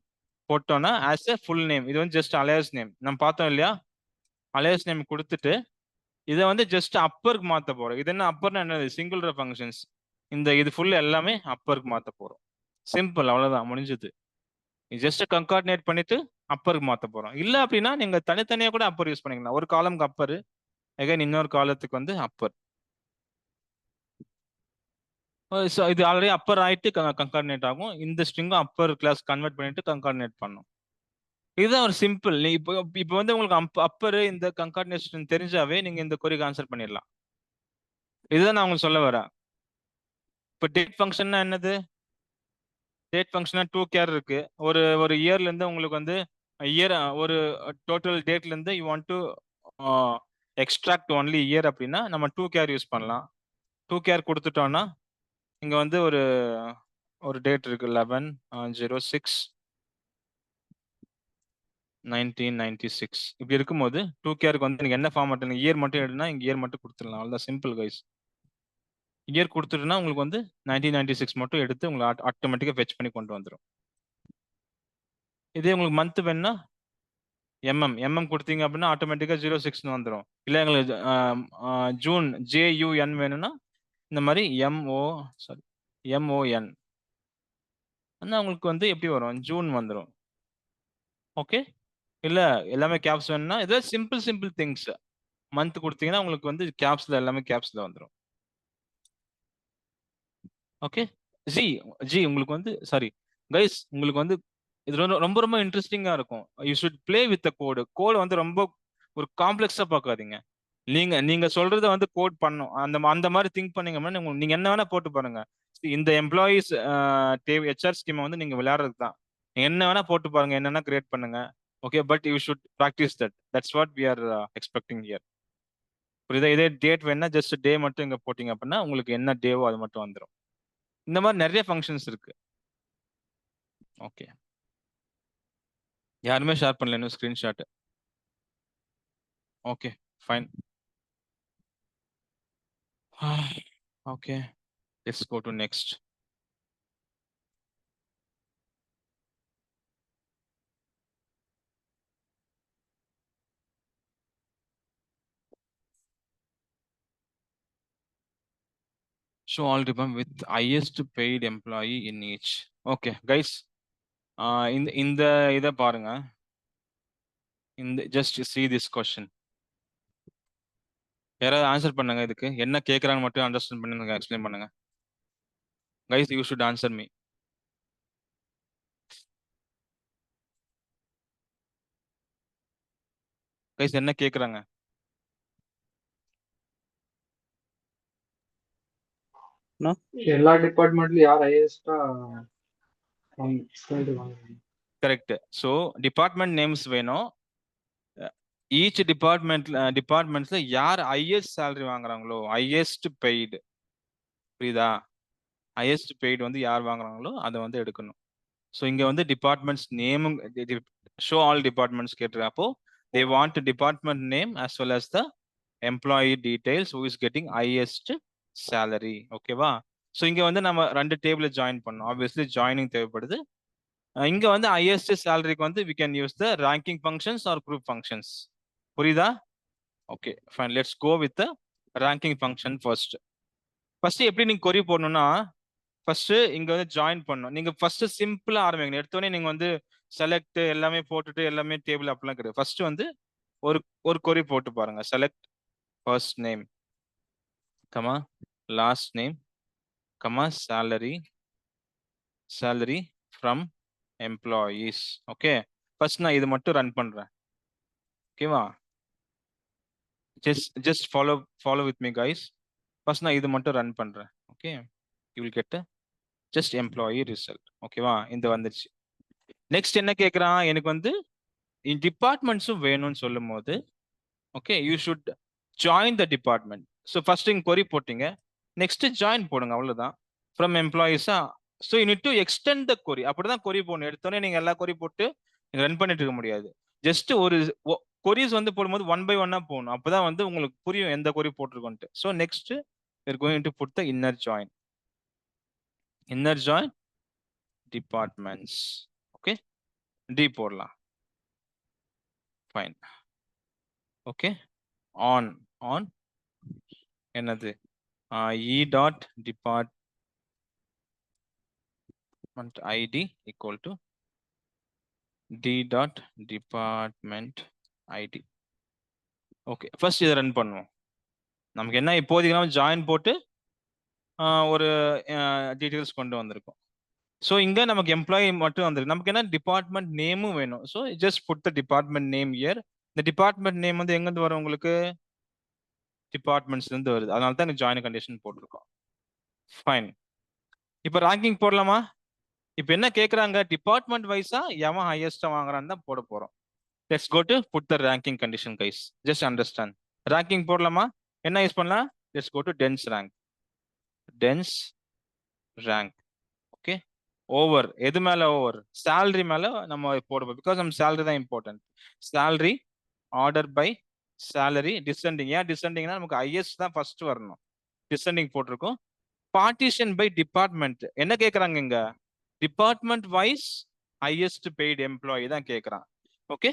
[SPEAKER 1] போட்டோம்னா ஆஸ் எ ஃபுல் நேம். இது வந்து ஜஸ்ட் அலையஸ் நேம் நம்ம பார்த்தோம் இல்லையா? அலையஸ் நேம் கொடுத்துட்டு இதை வந்து ஜஸ்ட் அப்பருக்கு மாற்ற போறோம். இது என்ன அப்பர்னா என்னது? Singular functions. இது ஃபுல் எல்லாமே அப்பருக்கு மாற்ற போறோம். சிம்பிள், அவ்வளவுதான், முடிஞ்சது. ஜஸ்ட் கன்கார்டினேட் பண்ணிட்டு அப்பருக்கு மாற்ற போறோம். இல்லை அப்படின்னா நீங்க தனித்தனியா கூட அப்பர் யூஸ் பண்ணிக்கலாம். ஒரு காலம்க்கு அப்பர், அகைன் இன்னொரு காலத்துக்கு வந்து அப்பர். இது ஆல்ரெடி அப்பர் ஆயிட்டு கன்கார்டினேட் ஆகும். இந்த ஸ்ட்ரிங்கும் அப்பர் கிளாஸ் கன்வெர்ட் பண்ணிட்டு கன்கார்டினேட் பண்ணும். இதுதான் ஒரு சிம்பிள். இப்போ வந்து உங்களுக்கு அப்பர் இந்த கன்கார்டினேஷன் தெரிஞ்சாவே நீங்க இந்த கொரிக்கு ஆன்சர் பண்ணிடலாம். இதுதான் நான் உங்களுக்கு சொல்ல வரேன். இப்போ டேட் ஃபங்க்ஷன்னா என்னது? டேட் ஃபங்க்ஷனா 2 கேர் இருக்கு. ஒரு இயர்ல இருந்து உங்களுக்கு வந்து ஒரு டோட்டல் டேட்ல இருந்து you want to extract only year அப்படின்னா நம்ம 2 கேர் யூஸ் பண்ணலாம். 2 கேர் கொடுத்துட்டோம்னா இங்க வந்து ஒரு டேட் இருக்கு 11/06/1996. இப்படி இருக்கும்போது 2 கேருக்கு வந்து நீங்க என்ன ஃபார்மேட் இயர் மட்டும் எடுனா இங்க இயர் மட்டும் கொடுத்துடலாம். அவ்வளவுதான், சிம்பிள் கைஸ். இயர் கொடுத்துட்டுனா உங்களுக்கு வந்து 1996 மட்டும் எடுத்து உங்களுக்கு ஆட்டோமேட்டிக்கா ஃபெச் பண்ணி கொண்டு வந்துடும். இதே உங்களுக்கு மந்த் வேணும்னா எம்எம் கொடுத்தீங்க அப்படின்னா ஆட்டோமேட்டிக்கா 06 வந்துடும். இல்லை எங்களுக்கு ஜூன் JUN வேணும்னா இந்த மாதிரி MON ஆனால் உங்களுக்கு வந்து எப்படி வரும்? ஜூன் வந்துடும். ஓகே, இல்லை எல்லாமே கேப்ஸ் வேணும்னா ஏதாவது சிம்பிள் திங்ஸ் மந்த் கொடுத்தீங்கன்னா உங்களுக்கு வந்து கேப்ஸ்ல எல்லாமே கேப்ஸ்ல வந்துடும். ஓகே ஜி உங்களுக்கு வந்து சாரி கைஸ், உங்களுக்கு வந்து இது ரொம்ப ரொம்ப இன்ட்ரெஸ்டிங்கா இருக்கும். யூ ஷுட் பிளே வித் கோடு வந்து ரொம்ப ஒரு காம்ப்ளெக்ஸா பார்க்காதீங்க. நீங்க சொல்றத வந்து கோட் பண்ணும் அந்த மாதிரி திங்க் பண்ணீங்கன்னா நீங்க என்ன வேணா போட்டு பாருங்க. இந்த எம்ப்ளாயிஸ் HR ஸ்கீமை வந்து நீங்க விளையாடுறது தான். என்ன வேணா போட்டு பாருங்க, என்னென்ன கிரியேட் பண்ணுங்க. Okay, but you should practice that's what we are expecting here. புரியுதா? இதே டேட் வேணா ஜஸ்ட் டே மட்டும் இங்க போட்டீங்க அப்படின்னா உங்களுக்கு என்ன டேவோ அது மட்டும் வந்துடும். இந்த மாதிரி நிறைய ஃபங்க்ஷன்ஸ் இருக்கு. ஓகே, யாருமே ஷேர் பண்ணல இன்னும் screenshot. Okay fine. Okay, let's go to next. Show all department with highest paid employee in each. Okay guys, இந்த இதை பாருங்க. just see this question. யாராவது ஆன்சர் பண்ணுங்க. இதுக்கு என்ன கேட்கறாங்க மட்டும் அண்டர்ஸ்டாண்ட் பண்ணுங்க, எக்ஸ்பிளைன் பண்ணுங்க. guys, you should answer me. guys, என்ன கேக்குறாங்க?
[SPEAKER 4] எல்லா டிபார்ட்மெண்ட்லயும் யார் ஹையஸ்டா
[SPEAKER 1] கரெக்ட். ஸோ டிபார்ட்மெண்ட் நேம்ஸ் வேணும். ஈச் டிபார்ட்மெண்ட்ஸ்ல யார் ஹையஸ்ட் சேலரி வாங்குறாங்களோ, ஹையஸ்ட் பெய்டு, புரியுதா? ஹையஸ்ட் பெய்டு வந்து யார் வாங்குறாங்களோ அதை வந்து எடுக்கணும். ஸோ இங்க வந்து டிபார்ட்மெண்ட்ஸ் நேமும் ஷோ ஆல் டிபார்ட்மெண்ட்ஸ் கேட்டிருக்கேன். அப்போ they want department name as well as the employee details who is getting highest salary. ஓகேவா? ஸோ இங்க வந்து நம்ம 2 டேபிள ஜாயின் பண்ணோம். ஆப்வியஸ்லி ஜாயினிங் தேவைப்படுது. இங்க வந்து ஹையஸ்ட் சேலரிக்கு வந்து we can use the ranking functions or group functions. புரியுதா? Okay fine, let's go with the ranking function first. எப்படி நீங்க கொரி போடணும்னா ஃபர்ஸ்ட் இங்க வந்து ஜாயின் பண்ணணும். நீங்க ஃபர்ஸ்ட் சிம்பிளா ஆரம்பிங்க. எடுத்தோடனே நீங்க வந்து செலக்ட் எல்லாமே போட்டுட்டு எல்லாமே டேபிள் அப்படிலாம் கிடையாது. ஃபர்ஸ்ட் வந்து ஒரு கொரி போட்டு பாருங்க. Select first name comma last name comma salary from employees. Okay, first நான் இது மட்டும் ரன் பண்றேன். ஓகேவா? just follow with me guys. First நான் இது மட்டும் ரன் பண்றேன். Okay, you will get just employee result. ஓகேவா? இந்த வந்துருச்சு. நெக்ஸ்ட் என்ன கேட்குறான், எனக்கு வந்து டிபார்ட்மெண்ட்ஸும் வேணும்னு சொல்லும் போது okay you should join the department. So first இங்கே கொரி போட்டீங்க, நெக்ஸ்ட் ஜாயின் போடுங்க, அவ்வளோதான். ஃப்ரம் எம்ப்ளாயிஸா. So you need to extend the query. அப்படிதான் கொரி போடணும். எடுத்தோடனே நீங்க எல்லா கொரி போட்டு நீங்க ரன் பண்ணிட்டு இருக்க முடியாது. ஜஸ்ட் ஒரு கொரிஸ் வந்து போடும்போது 1 by 1 போகணும். அப்பதான் வந்து உங்களுக்கு புரியும் எந்த கொரி போட்டிருக்கோன்ட்டு. So next we're going to put the inner join. Inner join departments. Okay, D போடலாம். Fine. Okay, on என்னது E dot department ID equal to D dot department ID. Okay, first இதை ரன் பண்ணுவோம். நமக்கு என்ன இப்போதைக்கு நம்ம join போட்டு ஒரு டீட்டெயில்ஸ் கொண்டு வந்திருக்கோம். ஸோ இங்க நமக்கு எம்ப்ளாயி மட்டும் வந்திருக்கு. நமக்கு என்ன டிபார்ட்மெண்ட் நேமும் வேணும். So just put the department name here. இந்த டிபார்ட்மெண்ட் நேம் வந்து எங்கேருந்து வரும் உங்களுக்கு, டிபார்ட்மெண்ட்ஸ்ல இருந்து வருது. அதனால தான் இங்க ஜாயின் கண்டிஷன் போட்டிருக்கோம். ஃபைன். இப்போ ரேங்கிங் போடலாமா? இப்போ என்ன கேட்குறாங்க, டிபார்ட்மெண்ட் வைஸா எவன் ஹையஸ்டா வாங்குறான்னு தான் போட போறோம். Let's go to put the ranking condition guys. Just understand. Ranking போடலாமா? என்ன யூஸ் பண்ணலாம்? Let's go to dense rank. Dense rank. Okay, over எது மேல ஓவர்? சேலரி மேல நம்ம போடுவோம். பிகாஸ் நம்ம சேலரி தான் important. Salary order by salary descending. ஏன் டிசெண்டிங்னா நமக்கு ஹையஸ்ட் தான் ஃபர்ஸ்ட் வரணும். டிசெண்டிங் போட்டிருக்கோம். Partition by department. என்ன கேட்குறாங்க இங்க, department wise highest paid employee தான் கேட்குறான். Okay,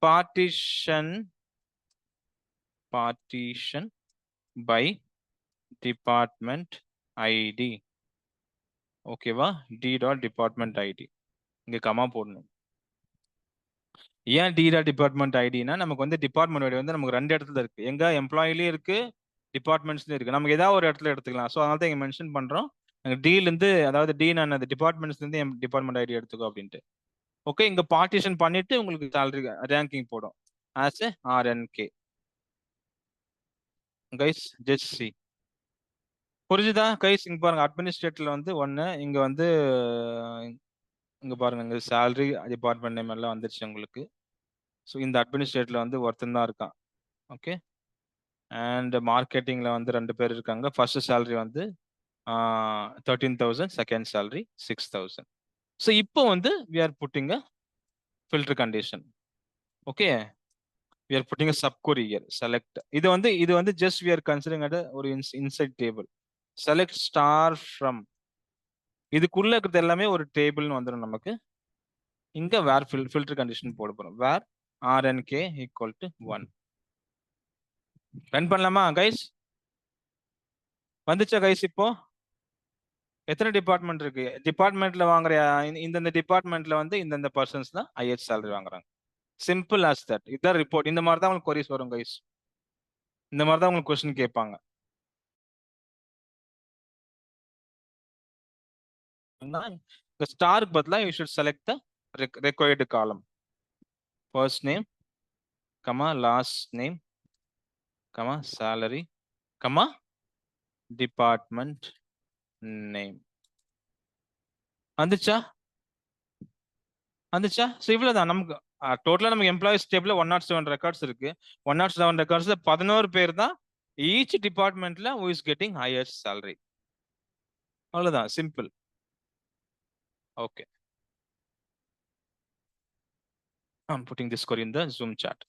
[SPEAKER 1] partition by department ID. ஓகேவா? D dot department ID. இங்க கமா போடணும். ஏன் டி டாட் டிபார்ட்மெண்ட் ஐடினா நமக்கு வந்து டிபார்ட்மெண்ட் ஐடி வந்து நமக்கு 2 இடத்துல இருக்கு. எங்க எம்ப்ளாயிலையும் இருக்கு, டிபார்ட்மெண்ட்ஸ்லயும் இருக்கு. நமக்கு ஏதாவது ஒரு இடத்துல எடுத்துக்கலாம். ஸோ அதனால தான் இங்க மென்ஷன் பண்றோம். டீல இருந்து, அதாவது டி நான் அந்த டிபார்ட்மெண்ட்ஸ்ல இருந்து டிபார்ட்மெண்ட் ஐடி எடுத்துக்கோ அப்படின்ட்டு. ஓகே, இங்க பார்ட்டிஷன் பண்ணிட்டு உங்களுக்கு சேலரி ரேங்கிங் போடும் as a R N K. Guys just see. புரிஞ்சுதா கைஸ்? இங்க பாருங்க, அட்மினிஸ்ட்ரேட்டர்ல வந்து 1, இங்க வந்து இங்க பாருங்க, இங்க சேலரி டிபார்ட்மெண்ட் நேம் எல்லாம் வந்துருச்சு உங்களுக்கு. ஸோ இந்த அட்மினிஸ்ட்ரேட்டர்ல வந்து ஒருத்தன் தான் இருக்கான். ஓகே, அண்ட் மார்க்கெட்டிங்ல வந்து 2 பேர் இருக்காங்க. ஃபர்ஸ்ட் சேலரி வந்து 13,000, செகண்ட் சேலரி 6,000. ஸோ இப்போ வந்து we are putting a filter condition. Okay, we are putting a subquery here. Select. இது வந்து just we are considering at ஒரு inside table. Select star from. இதுக்குள்ள இருக்கிறது எல்லாமே ஒரு டேபிள்னு வந்துடும் நமக்கு. இங்க வேர் ஃபில்டர் கண்டிஷன் போட போறோம். வேர் rnk equal to 1. ரன் பண்ணலாமா கைஸ்? வந்துச்சா கைஸ்? இப்போ எத்தனை டிபார்ட்மெண்ட் இருக்கு? டிபார்ட்மெண்ட்ல வாங்குற இந்த டிபார்ட்மெண்ட்ல வந்து இந்த பர்சன்ஸ் தான் ஹையஸ்ட் சேலரி வாங்குறாங்க. Simple as that. இதான் ரிப்போர்ட். இந்த மாதிரி தான் உங்களுக்கு கொரிஸ் வரும் கைஸ். இந்த மாதிரி தான் உங்களுக்கு கொஸ்டின் கேட்பாங்க. இந்த ஸ்டாருக்கு பதிலா you should select the required column. First name comma last name comma salary comma department name. வந்துச்சா? ஸோ இவ்வளவுதான். நமக்கு டோட்டலா நமக்கு எம்ப்ளாயிஸ் டேபிள்ல 107 ரெக்கார்ட்ஸ் இருக்கு. 107 ரெக்கார்ட்ஸ்ல 11 பேர் தான் ஈச் டிபார்ட்மெண்ட்ல who is getting highest salary. அவ்வளவுதான், simple. Okay, I'm putting this query in the Zoom chat.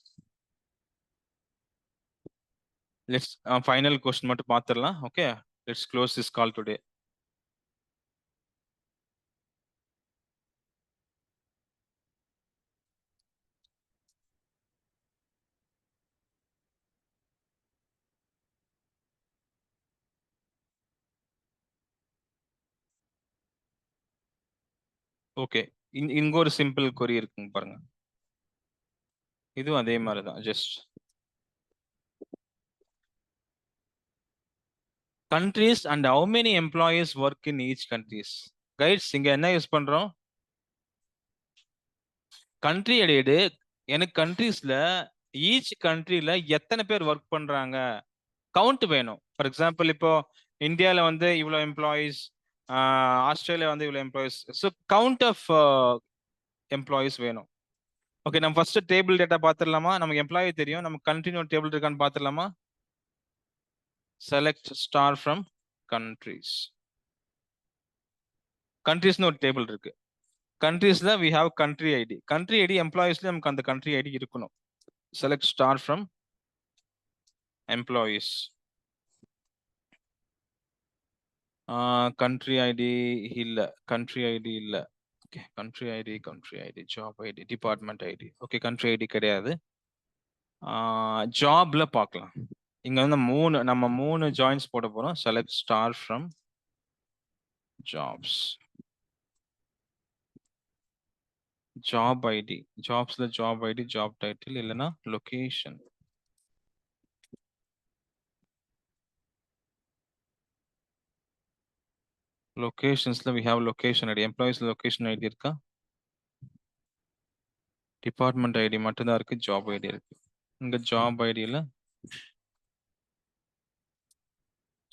[SPEAKER 1] Let's final question மட்டும் பார்த்துடலாம். Okay, let's close this call today. Okay, இங்க ஒரு சிம்பிள் கொரி இருக்குங்க பாருங்க. இதுவும் அதே மாதிரி தான். Just countries and how many employees work in each countries. Guides இங்க என்ன யூஸ் பண்றோம்? கண்ட்ரி அடையடு. எனக்கு கண்ட்ரீஸ்ல ஈச் கண்ட்ரில எத்தனை பேர் ஒர்க் பண்றாங்க கவுண்ட் வேணும். ஃபார் எக்ஸாம்பிள் இப்போ இந்தியால வந்து இவ்வளோ எம்ப்ளாயிஸ், ஆஸ்திரேலியா வந்து இவ்வளோ employees. So count of employees வேணும். ஓகே, நம்ம ஃபர்ஸ்ட் டேபிள் டேட்டா பார்த்துடலாமா? நமக்கு எம்ப்ளாயி தெரியும், நமக்கு கண்ட்ரின்னு ஒரு டேபிள் இருக்கான்னு பார்த்துடலாமா? Select star from countries. கண்ட்ரிஸ்னு ஒரு டேபிள் இருக்கு. கண்ட்ரிஸ்ல we have country ID. country ID எம்ப்ளாயிஸ்ல நமக்கு அந்த country ID இருக்கணும். select star from employees. country ID இல்ல, country ID இல்ல. Okay, country ID, job ID, department ID. Okay, country ID கிடையாது. ஜாப்ல பார்க்கலாம். இங்க வந்து நம்ம மூணு ஜாயின்ஸ் போட போறோம். select star from jobs. job ID, jobsல job ID, job title இல்லனா location. locationsல we have location ID. employees location ID இருக்கா? department ID மட்டும்தான் இருக்கு, job ID இருக்கு. இங்க job IDல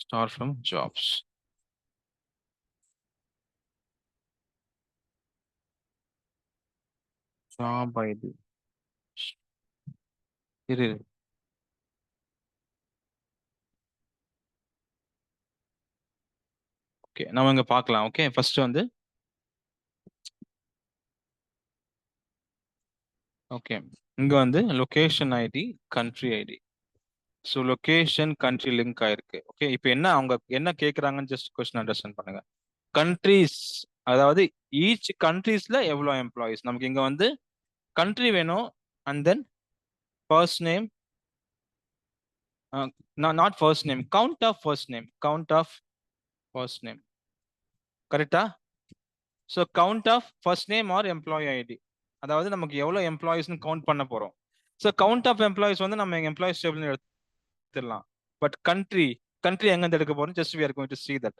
[SPEAKER 1] start from jobs. job ID இரு. ஓகே, நம்ம இங்க பார்க்கலாம். ஓகே, ஃபர்ஸ்ட் வந்து ஓகே, இங்க வந்து location ID, country ID. So location country link ஆயிருக்கு. ஓகே, இப்போ என்ன அவங்க என்ன கேட்குறாங்கன்னு ஜஸ்ட் கொஸ்டின் அண்டர்ஸ்டாண்ட் பண்ணுங்க. கண்ட்ரிஸ், அதாவது ஈச் கண்ட்ரீஸ்ல எவ்வளோ எம்ப்ளாயிஸ். நமக்கு இங்க வந்து கண்ட்ரி வேணும், and then first name, not first name, count of first name, count of first name. கரெக்டா? So count of first name or employee ID, அதாவது நமக்கு எவ்வளோ எம்ப்ளாயிஸ்னு கவுண்ட் பண்ண போறோம். ஸோ கவுண்ட் ஆஃப் எம்ப்ளாயிஸ் வந்து நம்ம எம்ப்ளாயிஸ் டேபிள் எடுத்துடலாம். பட் கண்ட்ரி எங்க இருந்து எடுக்க போறோம்? Just we are going to see that.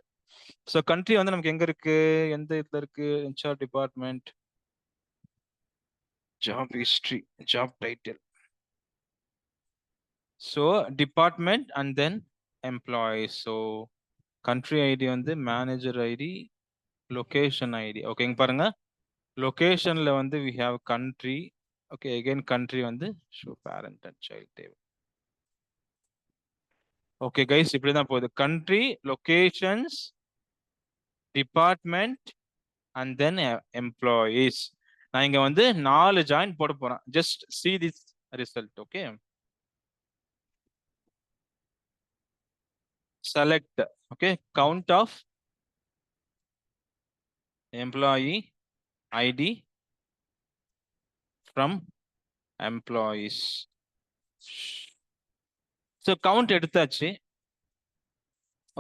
[SPEAKER 1] So country வந்து நமக்கு எங்க இருக்கு, எந்த இதுல இருக்கு? HR department, job history, job title. So department and then employees. So country ID வந்து manager ID, location ID. Okay, இங்க பாருங்க, லொகேஷன்ல வந்து we have country. Okay, again country வந்து show parent and child table. Okay guys, இப்படி தான் போகுது. country, locations, department and then employees. நான் இங்க வந்து 4 ஜாயின் போட போறேன். just see this result. Okay, select. Okay, count of employee ID from employees. So count எடுத்தாச்சு.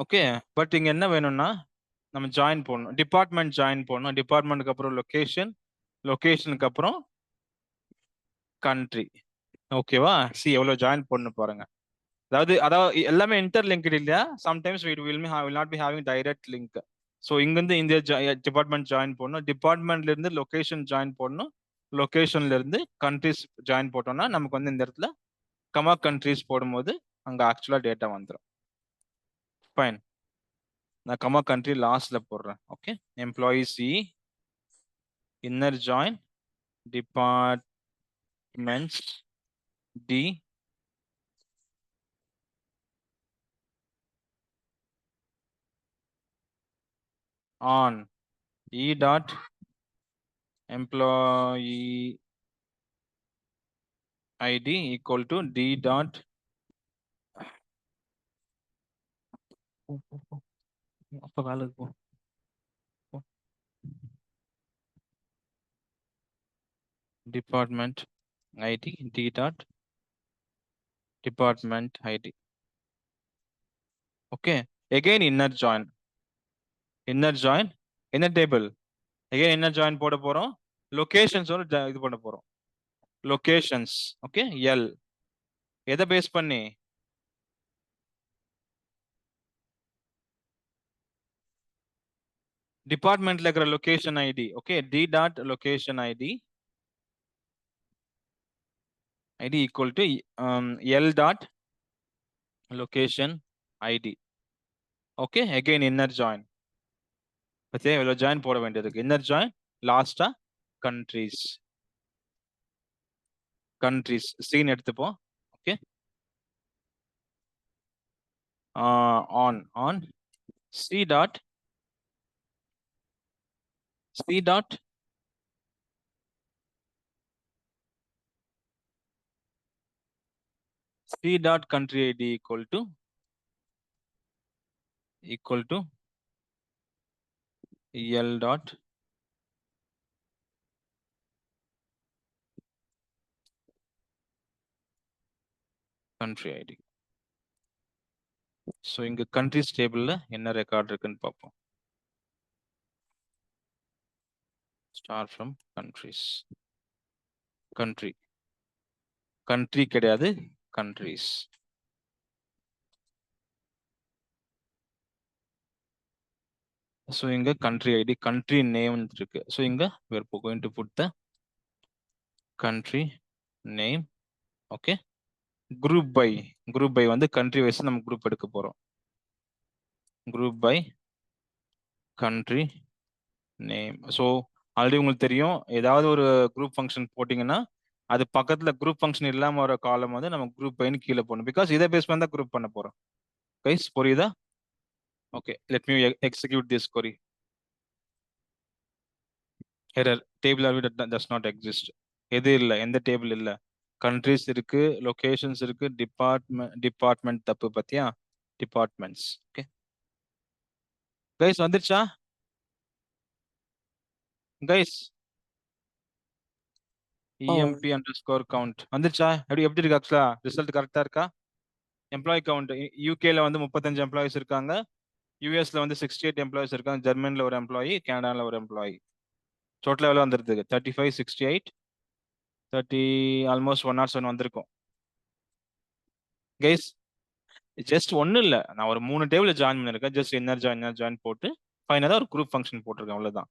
[SPEAKER 1] ஓகே, பட் இங்க என்ன வேணும்னா நம்ம ஜாயின் போடணும், டிபார்ட்மெண்ட் ஜாயின் போடணும். டிபார்ட்மெண்ட்டுக்கு அப்புறம் லொகேஷன், லொகேஷனுக்கு அப்புறம் கண்ட்ரி. ஓகேவா? சி எவ்வளவு ஜாயின் போடணும் பாருங்க. அதாவது எல்லாமே இன்டர்லிங்க்டு இல்லையா? Sometimes will not be having direct link. So இங்கிருந்து இந்த டிபார்ட்மெண்ட் ஜாயின் போடணும், டிபார்ட்மெண்ட்ல இருந்து லொகேஷன் ஜாயின் போடணும், லொகேஷன்ல இருந்து கண்ட்ரிஸ் ஜாயின் போட்டோம்னா நமக்கு வந்து இந்த இடத்துல கமா கண்ட்ரிஸ் போடும்போது அங்க ஆக்சுவலா டேட்டா வந்துடும். ஃபைன், நான் கமா கண்ட்ரி லாஸ்ட்ல போடுறேன். Okay, employees C, inner join, departments D, on E dot employee ID equal to D dot அப்ப வேலைக்கு போ. Department ID D dot department ID. Okay, again inner join, என்ன டேபிள், எகைன் இன்னர் ஜாயின் போட போறோம். Locations இது பண்ண போறோம், locations. Okay, L எதை பேஸ் பண்ணி? டிபார்ட்மெண்ட்ல இருக்கிற location ID. Okay, D dot location ID equal to L dot location ID. Okay, again inner join. பத்தியா எவ்வளவு ஜாயின் போட வேண்டியது இருக்கு? இன்னர் ஜாயின் லாஸ்டா countries. Countries scene எடுத்துப்போம். Okay. On C dot country ID equal to L dot country ID. So இங்க countries table என்ன record இருக்குன்னு பார்ப்போம். Start from countries. Country கிடையாது, countries. So இங்க country ID, country name இருக்கு. So இங்க we are going to put the country name. Okay. Group by வந்து country wise நம்ம group எடுக்க போறோம். Group by country name. So already உங்களுக்கு தெரியும், ஏதாவது ஒரு குரூப் ஃபங்க்ஷன் போட்டிங்கன்னா அது பக்கத்துல குரூப் ஃபங்க்ஷன் இல்லாம ஒரு காலம் வந்து நம்ம குரூப் பைன்னு கீழே போடணும். பிகாஸ் இதை பேஸ் பண்ணி தான் குரூப் பண்ண போறோம். கைஸ் புரியுதா? Okay, let me execute this query. Error, table array does not exist. எது இல்லை, எந்த டேபிள் இல்லை. கண்ட்ரிஸ் இருக்கு, லொகேஷன்ஸ் இருக்கு, டிபார்ட்மெண்ட் தப்பு பத்தியா, டிபார்ட்மெண்ட்ஸ். ஓகே கைஸ் வந்துருச்சா? கைஸ் EMP underscore count வந்துருச்சா? எப்படி இருக்கு? ஆக்சுவலா ரிசல்ட் கரெக்டா இருக்கா? எம்ப்ளாயி கவுண்ட் யூகேல வந்து 35 எம்ப்ளாயிஸ் இருக்காங்க, யூஎஸ்ல வந்து 68 எம்ப்ளாயிஸ் இருக்காங்க, ஜெர்மன்ல ஒரு எம்ப்ளாயி, கனடால ஒரு எம்ப்ளாயி. டோட்டல் எவ்வளோ வந்துருக்கு? 35, 68, 30, ஆல்மோஸ்ட் 107 வந்திருக்கும். கைஸ் ஜஸ்ட் ஒன்றும் இல்லை, நான் ஒரு 3 டேபிள் ஜாயின் பண்ணியிருக்கேன். ஜஸ்ட் இன்னர் ஜாயின் போட்டு ஃபைனலாக ஒரு குரூப் ஃபங்க்ஷன் போட்டிருக்கேன், அவ்வளோதான்.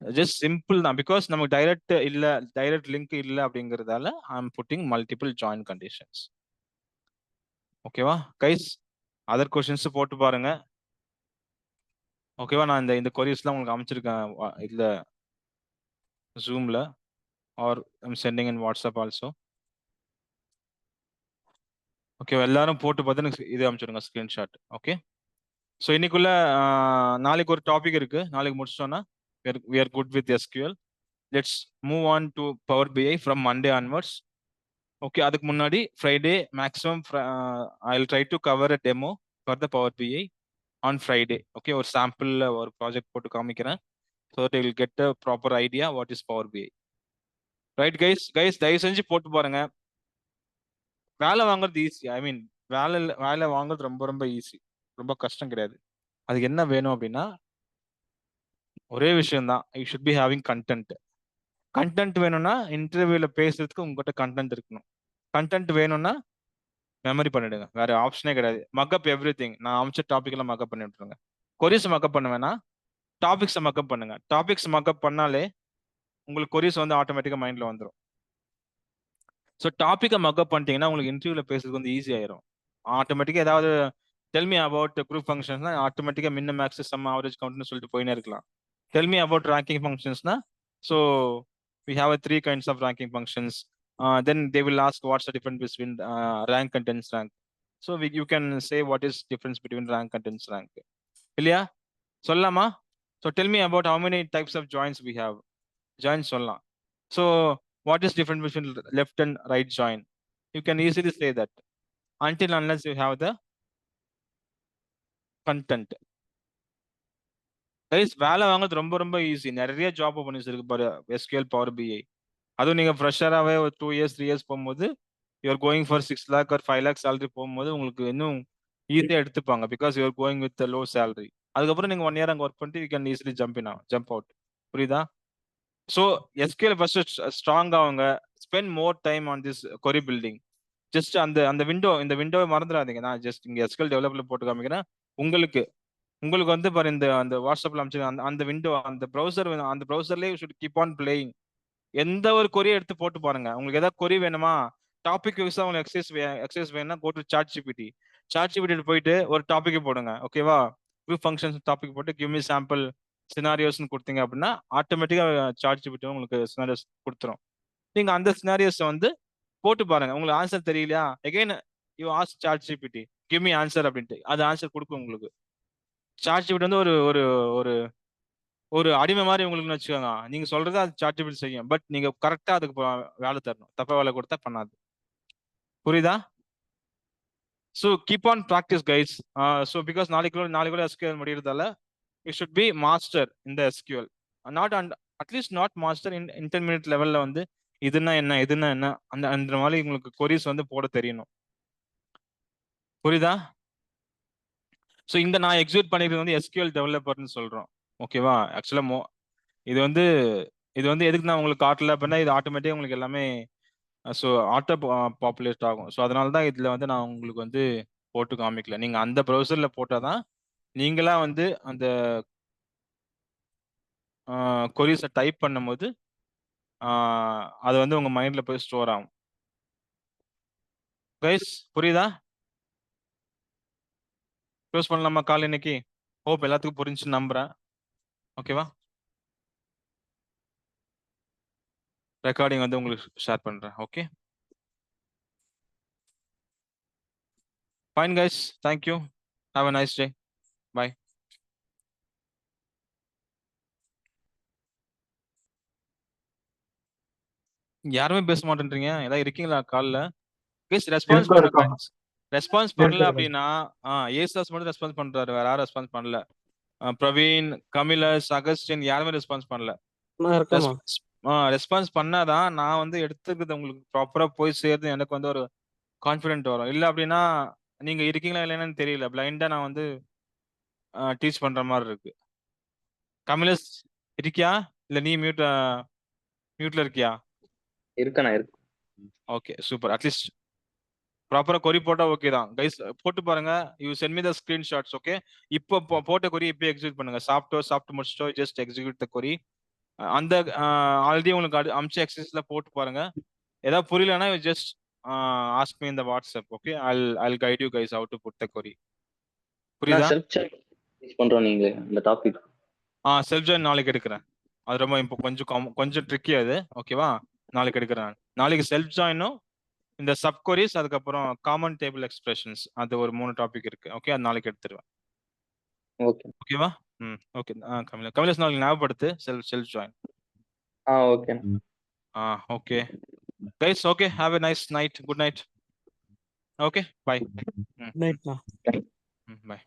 [SPEAKER 1] ஜஸ்ட் சிம்பிள் தான். பிகாஸ் நமக்கு டைரக்ட் லிங்க் இல்லை அப்படிங்கிறதால I am putting multiple join conditions. ஓகேவா கைஸ்? அதர் கொஸ்டின்ஸ் போட்டு பாருங்க. ஓகேவா? நான் இந்த கொரியர்ஸ்லாம் உங்களுக்கு அமைச்சிருக்கேன் இதில் ஜூம்ல, or I'm sending in WhatsApp also. Okay, எல்லாரும் போட்டு பார்த்து இது அமைச்சிருங்க ஸ்கிரீன்ஷாட். ஓகே, ஸோ இன்னைக்குள்ள நாளைக்கு ஒரு டாபிக் இருக்கு, நாளைக்கு முடிச்சிட்டோம்னா we are good with SQL. Let's move on to Power BI from Monday onwards. Okay, அதுக்கு முன்னாடி Friday maximum I'll try to cover a demo for the Power BI on Friday. Okay, ஒரு sample ஒரு project போட்டு காமிக்கிறேன், so that you will get a proper idea what is Power BI. Right guys, தயவு செஞ்சு போட்டு பாருங்க. வேலை வாங்குறது ஈஸி, ஐ மீன் வேலை வாங்குறது ரொம்ப ரொம்ப ஈஸி, ரொம்ப கஷ்டம் கிடையாது. அதுக்கு என்ன வேணும் அப்படின்னா ஒரே விஷயம் தான், you should be having content வேணும்னா இன்டர்வியூல பேசுறதுக்கு உங்ககிட்ட கண்டென்ட் இருக்கணும். கண்டென்ட் வேணும்னா மெமரி பண்ணிடுங்க, வேற ஆப்ஷனே கிடையாது. Mug up every thing. நான் அமைச்ச டாபிக் எல்லாம் மக்கப் பண்ணி விட்டுருங்க. கொரிஸ் மக்கப் பண்ணுவேன்னா டாபிக்ஸ் மக்கப் பண்ணுங்க. டாபிக்ஸ் மக்கப் பண்ணாலே உங்களுக்கு கொரிஸ் வந்து ஆட்டோமேட்டிக்கா மைண்ட்ல வந்துடும். ஸோ டாப்பிக்கை மக்கப் பண்ணிட்டீங்கன்னா உங்களுக்கு இன்டர்வியூல பேசுறதுக்கு வந்து ஈஸி ஆயிரும். ஆட்டோமேட்டிக்கா ஏதாவது டெல்மி அபவுட் குரூப் ஃபங்க்ஷன்ஸ்னா ஆட்டோமேட்டிக்கா மின்ன மேக்ஸ் சம் ஆவரேஜ் கவுண்ட்னு சொல்லிட்டு போயினே இருக்கலாம். டெல்மி அபவுட் ரேங்கிங் ஃபங்க்ஷன்ஸ்னா so we have 3 kinds of ranking functions. Then they will ask what's the difference between rank and tens rank. So you can say what is difference between rank and tens rank. இல்லையா? சொல்லலாமா? So tell me about how many types of joins we have. Joins சொல்லலாம். So what is difference between left and right join? You can easily say that until unless you have the content. Guys வேலை வாங்குறது ரொம்ப ரொம்ப easy. நிறைய job openings இருக்கு பாரு SQL power BI. அதுவும் நீங்க ஃப்ரெஷராகவே ஒரு 2 years 3 years போகும்போது you're going for 6 lakh or 5 lakh salary போகும்போது உங்களுக்கு இன்னும் ஈஸியாக எடுத்துப்பாங்க. Because you're going with low salary. அதுக்கப்புறம் நீங்க 1 year அங்கே ஒர்க் பண்ணிட்டு you can easily jump out. புரியுதா? ஸோ SQL ஃபர்ஸ்ட் ஸ்ட்ராங் ஆகுங்க. Spend more time on this query building. ஜஸ்ட் இந்த விண்டோவை மறந்துடாதீங்க. நான் ஜஸ்ட் இங்கே SQL டெவலப்ல போட்டு காமிக்கிறேன். உங்களுக்கு வந்து பாரு அந்த வாட்ஸ்அப்ல அமைச்சு அந்த விண்டோ, அந்த ப்ரௌசர்லேயே ஷுட் கீப் ஆன் பிளேயிங். எந்த ஒரு கொரியை எடுத்து போட்டு பாருங்க. உங்களுக்கு ஏதாவது கொரி வேணுமா, டாபிக் வைஸா உங்களுக்கு எக்ஸசைஸ் வேணும்னா கோ டு ChatGPT போயிட்டு ஒரு டாபிக் போடுங்க. ஓகேவா? குரூப் ஃபங்க்ஷன்ஸ் டாபிக் போட்டு கிவ் மீ சாம்பிள் சினாரியோஸ்னு கொடுத்தீங்க அப்படின்னா ஆட்டோமேட்டிக்கா சாட் ஜிபிடி உங்களுக்கு சினாரியோஸ் கொடுத்துரும். நீங்க அந்த சினாரியோஸ் வந்து போட்டு பாருங்க. உங்களுக்கு ஆன்சர் தெரியலையா, again you ask chat GPT give me answer அப்படின்ட்டு அது ஆன்சர் கொடுக்கும் உங்களுக்கு. சாட் ஜிபிடி வந்து ஒரு ஒரு ஒரு ஒரு அடிமை மாதிரி உங்களுக்கு வச்சுக்கோங்க. நீங்க சொல்றது அது சாட் ஜிபிடி செய்யும். பட் நீங்க கரெக்டா அதுக்கு வேலை தரணும். தப்பா வேலை கொடுத்தா பண்ணாது. புரியுதா? So keep on practice guys. So because நாளைக்குள்ள SQL முடியறதால யூ ஷுட் பி மாஸ்டர் இந்த SQL. Not at least not master intermediate லெவல்ல வந்து இதுன்னா என்ன அந்த மாதிரி உங்களுக்கு கொரிஸ் வந்து போட தெரியணும். புரியுதா? ஸோ இந்த நான் எக்ஸிக்யூட் பண்ணிக்கிறது வந்து SQL டெவலப்பர்னு சொல்றோம். ஓகேவா? ஆக்சுவலா இது வந்து எதுக்கு நான் உங்களுக்கு காட்டல அப்படின்னா இது ஆட்டோமேட்டிக்கா உங்களுக்கு எல்லாமே ஸோ ஆட்டோ பாப்புலேட் ஆகும். ஸோ அதனால தான் இதுல வந்து நான் உங்களுக்கு வந்து போட்டு காமிக்கல. நீங்க அந்த ப்ரௌசர்ல போட்டாதான் நீங்களா வந்து அந்த கொரிஸை டைப் பண்ணும்போது அது வந்து உங்க மைண்ட்ல போய் ஸ்டோர் ஆகும். கைஸ் புரியுதா? க்ளோஸ் பண்ணலாமா கால் இன்னைக்கு? ஹோப் எல்லாத்துக்கும் புரிஞ்சுன்னு நம்புறேன். ஓகேவா? ரெக்கார்டிங் வந்து உங்களுக்கு ஷேர் பண்றேன். Okay fine guys, thank you, have a nice day, bye. யாருமே பேச மாட்டேன்றீங்க. ஏதாவது இருக்கீங்களா கால்ல? கைஸ் ரெஸ்பான்ஸ் பண்ணுங்க. ரெஸ்பான்ஸ் பண்ணல அப்படின்னா ஏசாஸ் மட்டும் ரெஸ்பான்ஸ் பண்றாரு, வேற யாரும் ரெஸ்பான்ஸ் பண்ணல. பிரவீன், கமிலஸ், அகஸ்டின் யாருமே ரெஸ்பான்ஸ் பண்ணல.
[SPEAKER 2] நான் இருக்கேம்மா.
[SPEAKER 1] ரெஸ்பான்ஸ் பண்ணாதான் நான் வந்து எடுத்துக்கிறது உங்களுக்கு ப்ராப்பரா போய் சேர்ந்து எனக்கு வந்து ஒரு கான்ஃபிடென்ட் வரும். இல்ல அப்படின்னா நீங்க இருக்கீங்களா இல்லைன்னு தெரியல, பிளைண்டா நான் வந்து டீச் பண்ற மாதிரி இருக்கு. கமிலஸ் இருக்கியா இல்ல நீ மியூட்ல இருக்கியா?
[SPEAKER 5] இருக்கண்ணா இருக்கு.
[SPEAKER 1] Okay super. அட்லீஸ்ட் ப்ராப்பரா கொரி போட்டா ஓகே தான். கைஸ் போட்டு பாருங்க. You send me the screenshots. Okay இப்போ போட்ட கொரி இப்போ எக்ஸிக்யூட் பண்ணுங்க. சாப்பிட்டு முடிச்சிட்டோ ஜஸ்ட் எக்ஸிக்யூட் த கொரி. அந்த ஆல்ரெடி உங்களுக்கு அம்ச எக்ஸசைஸ்ல போட்டு பாருங்க. ஏதாவது புரியலன்னா just ask me in the WhatsApp. Okay I'll guide you guys how to put the query. புரியுதா?
[SPEAKER 5] செல்ஃப் சாட் யூஸ் பண்றோம் நீங்க இந்த டாபிக்.
[SPEAKER 1] செல்ஃப் ஜாயின் நாளைக்கு எடுக்கிறேன். அது ரொம்ப கொஞ்சம் ட்ரிக்கி அது. ஓகேவா? நாளைக்கு எடுக்கிறேன். நாளைக்கு செல்ஃப் ஜாயினும் இந்த சப் கொரிஸ் அதுக்கப்புறம் காமன் டேபிள் எக்ஸ்பிரஷன்ஸ் அது ஒரு 3 டாபிக் இருக்கு. ஓகே அது நாளைக்கு எடுத்துருவேன்.
[SPEAKER 5] ஓகே
[SPEAKER 1] ஓகேவா? ஓகே. கமிலஸ் நாளைக்கு ஞாபகப்படுத்து self join.
[SPEAKER 5] Okay
[SPEAKER 1] okay guys. Okay have a nice night. Good night. Okay bye.
[SPEAKER 2] நைட்ண்ணா.
[SPEAKER 1] பை.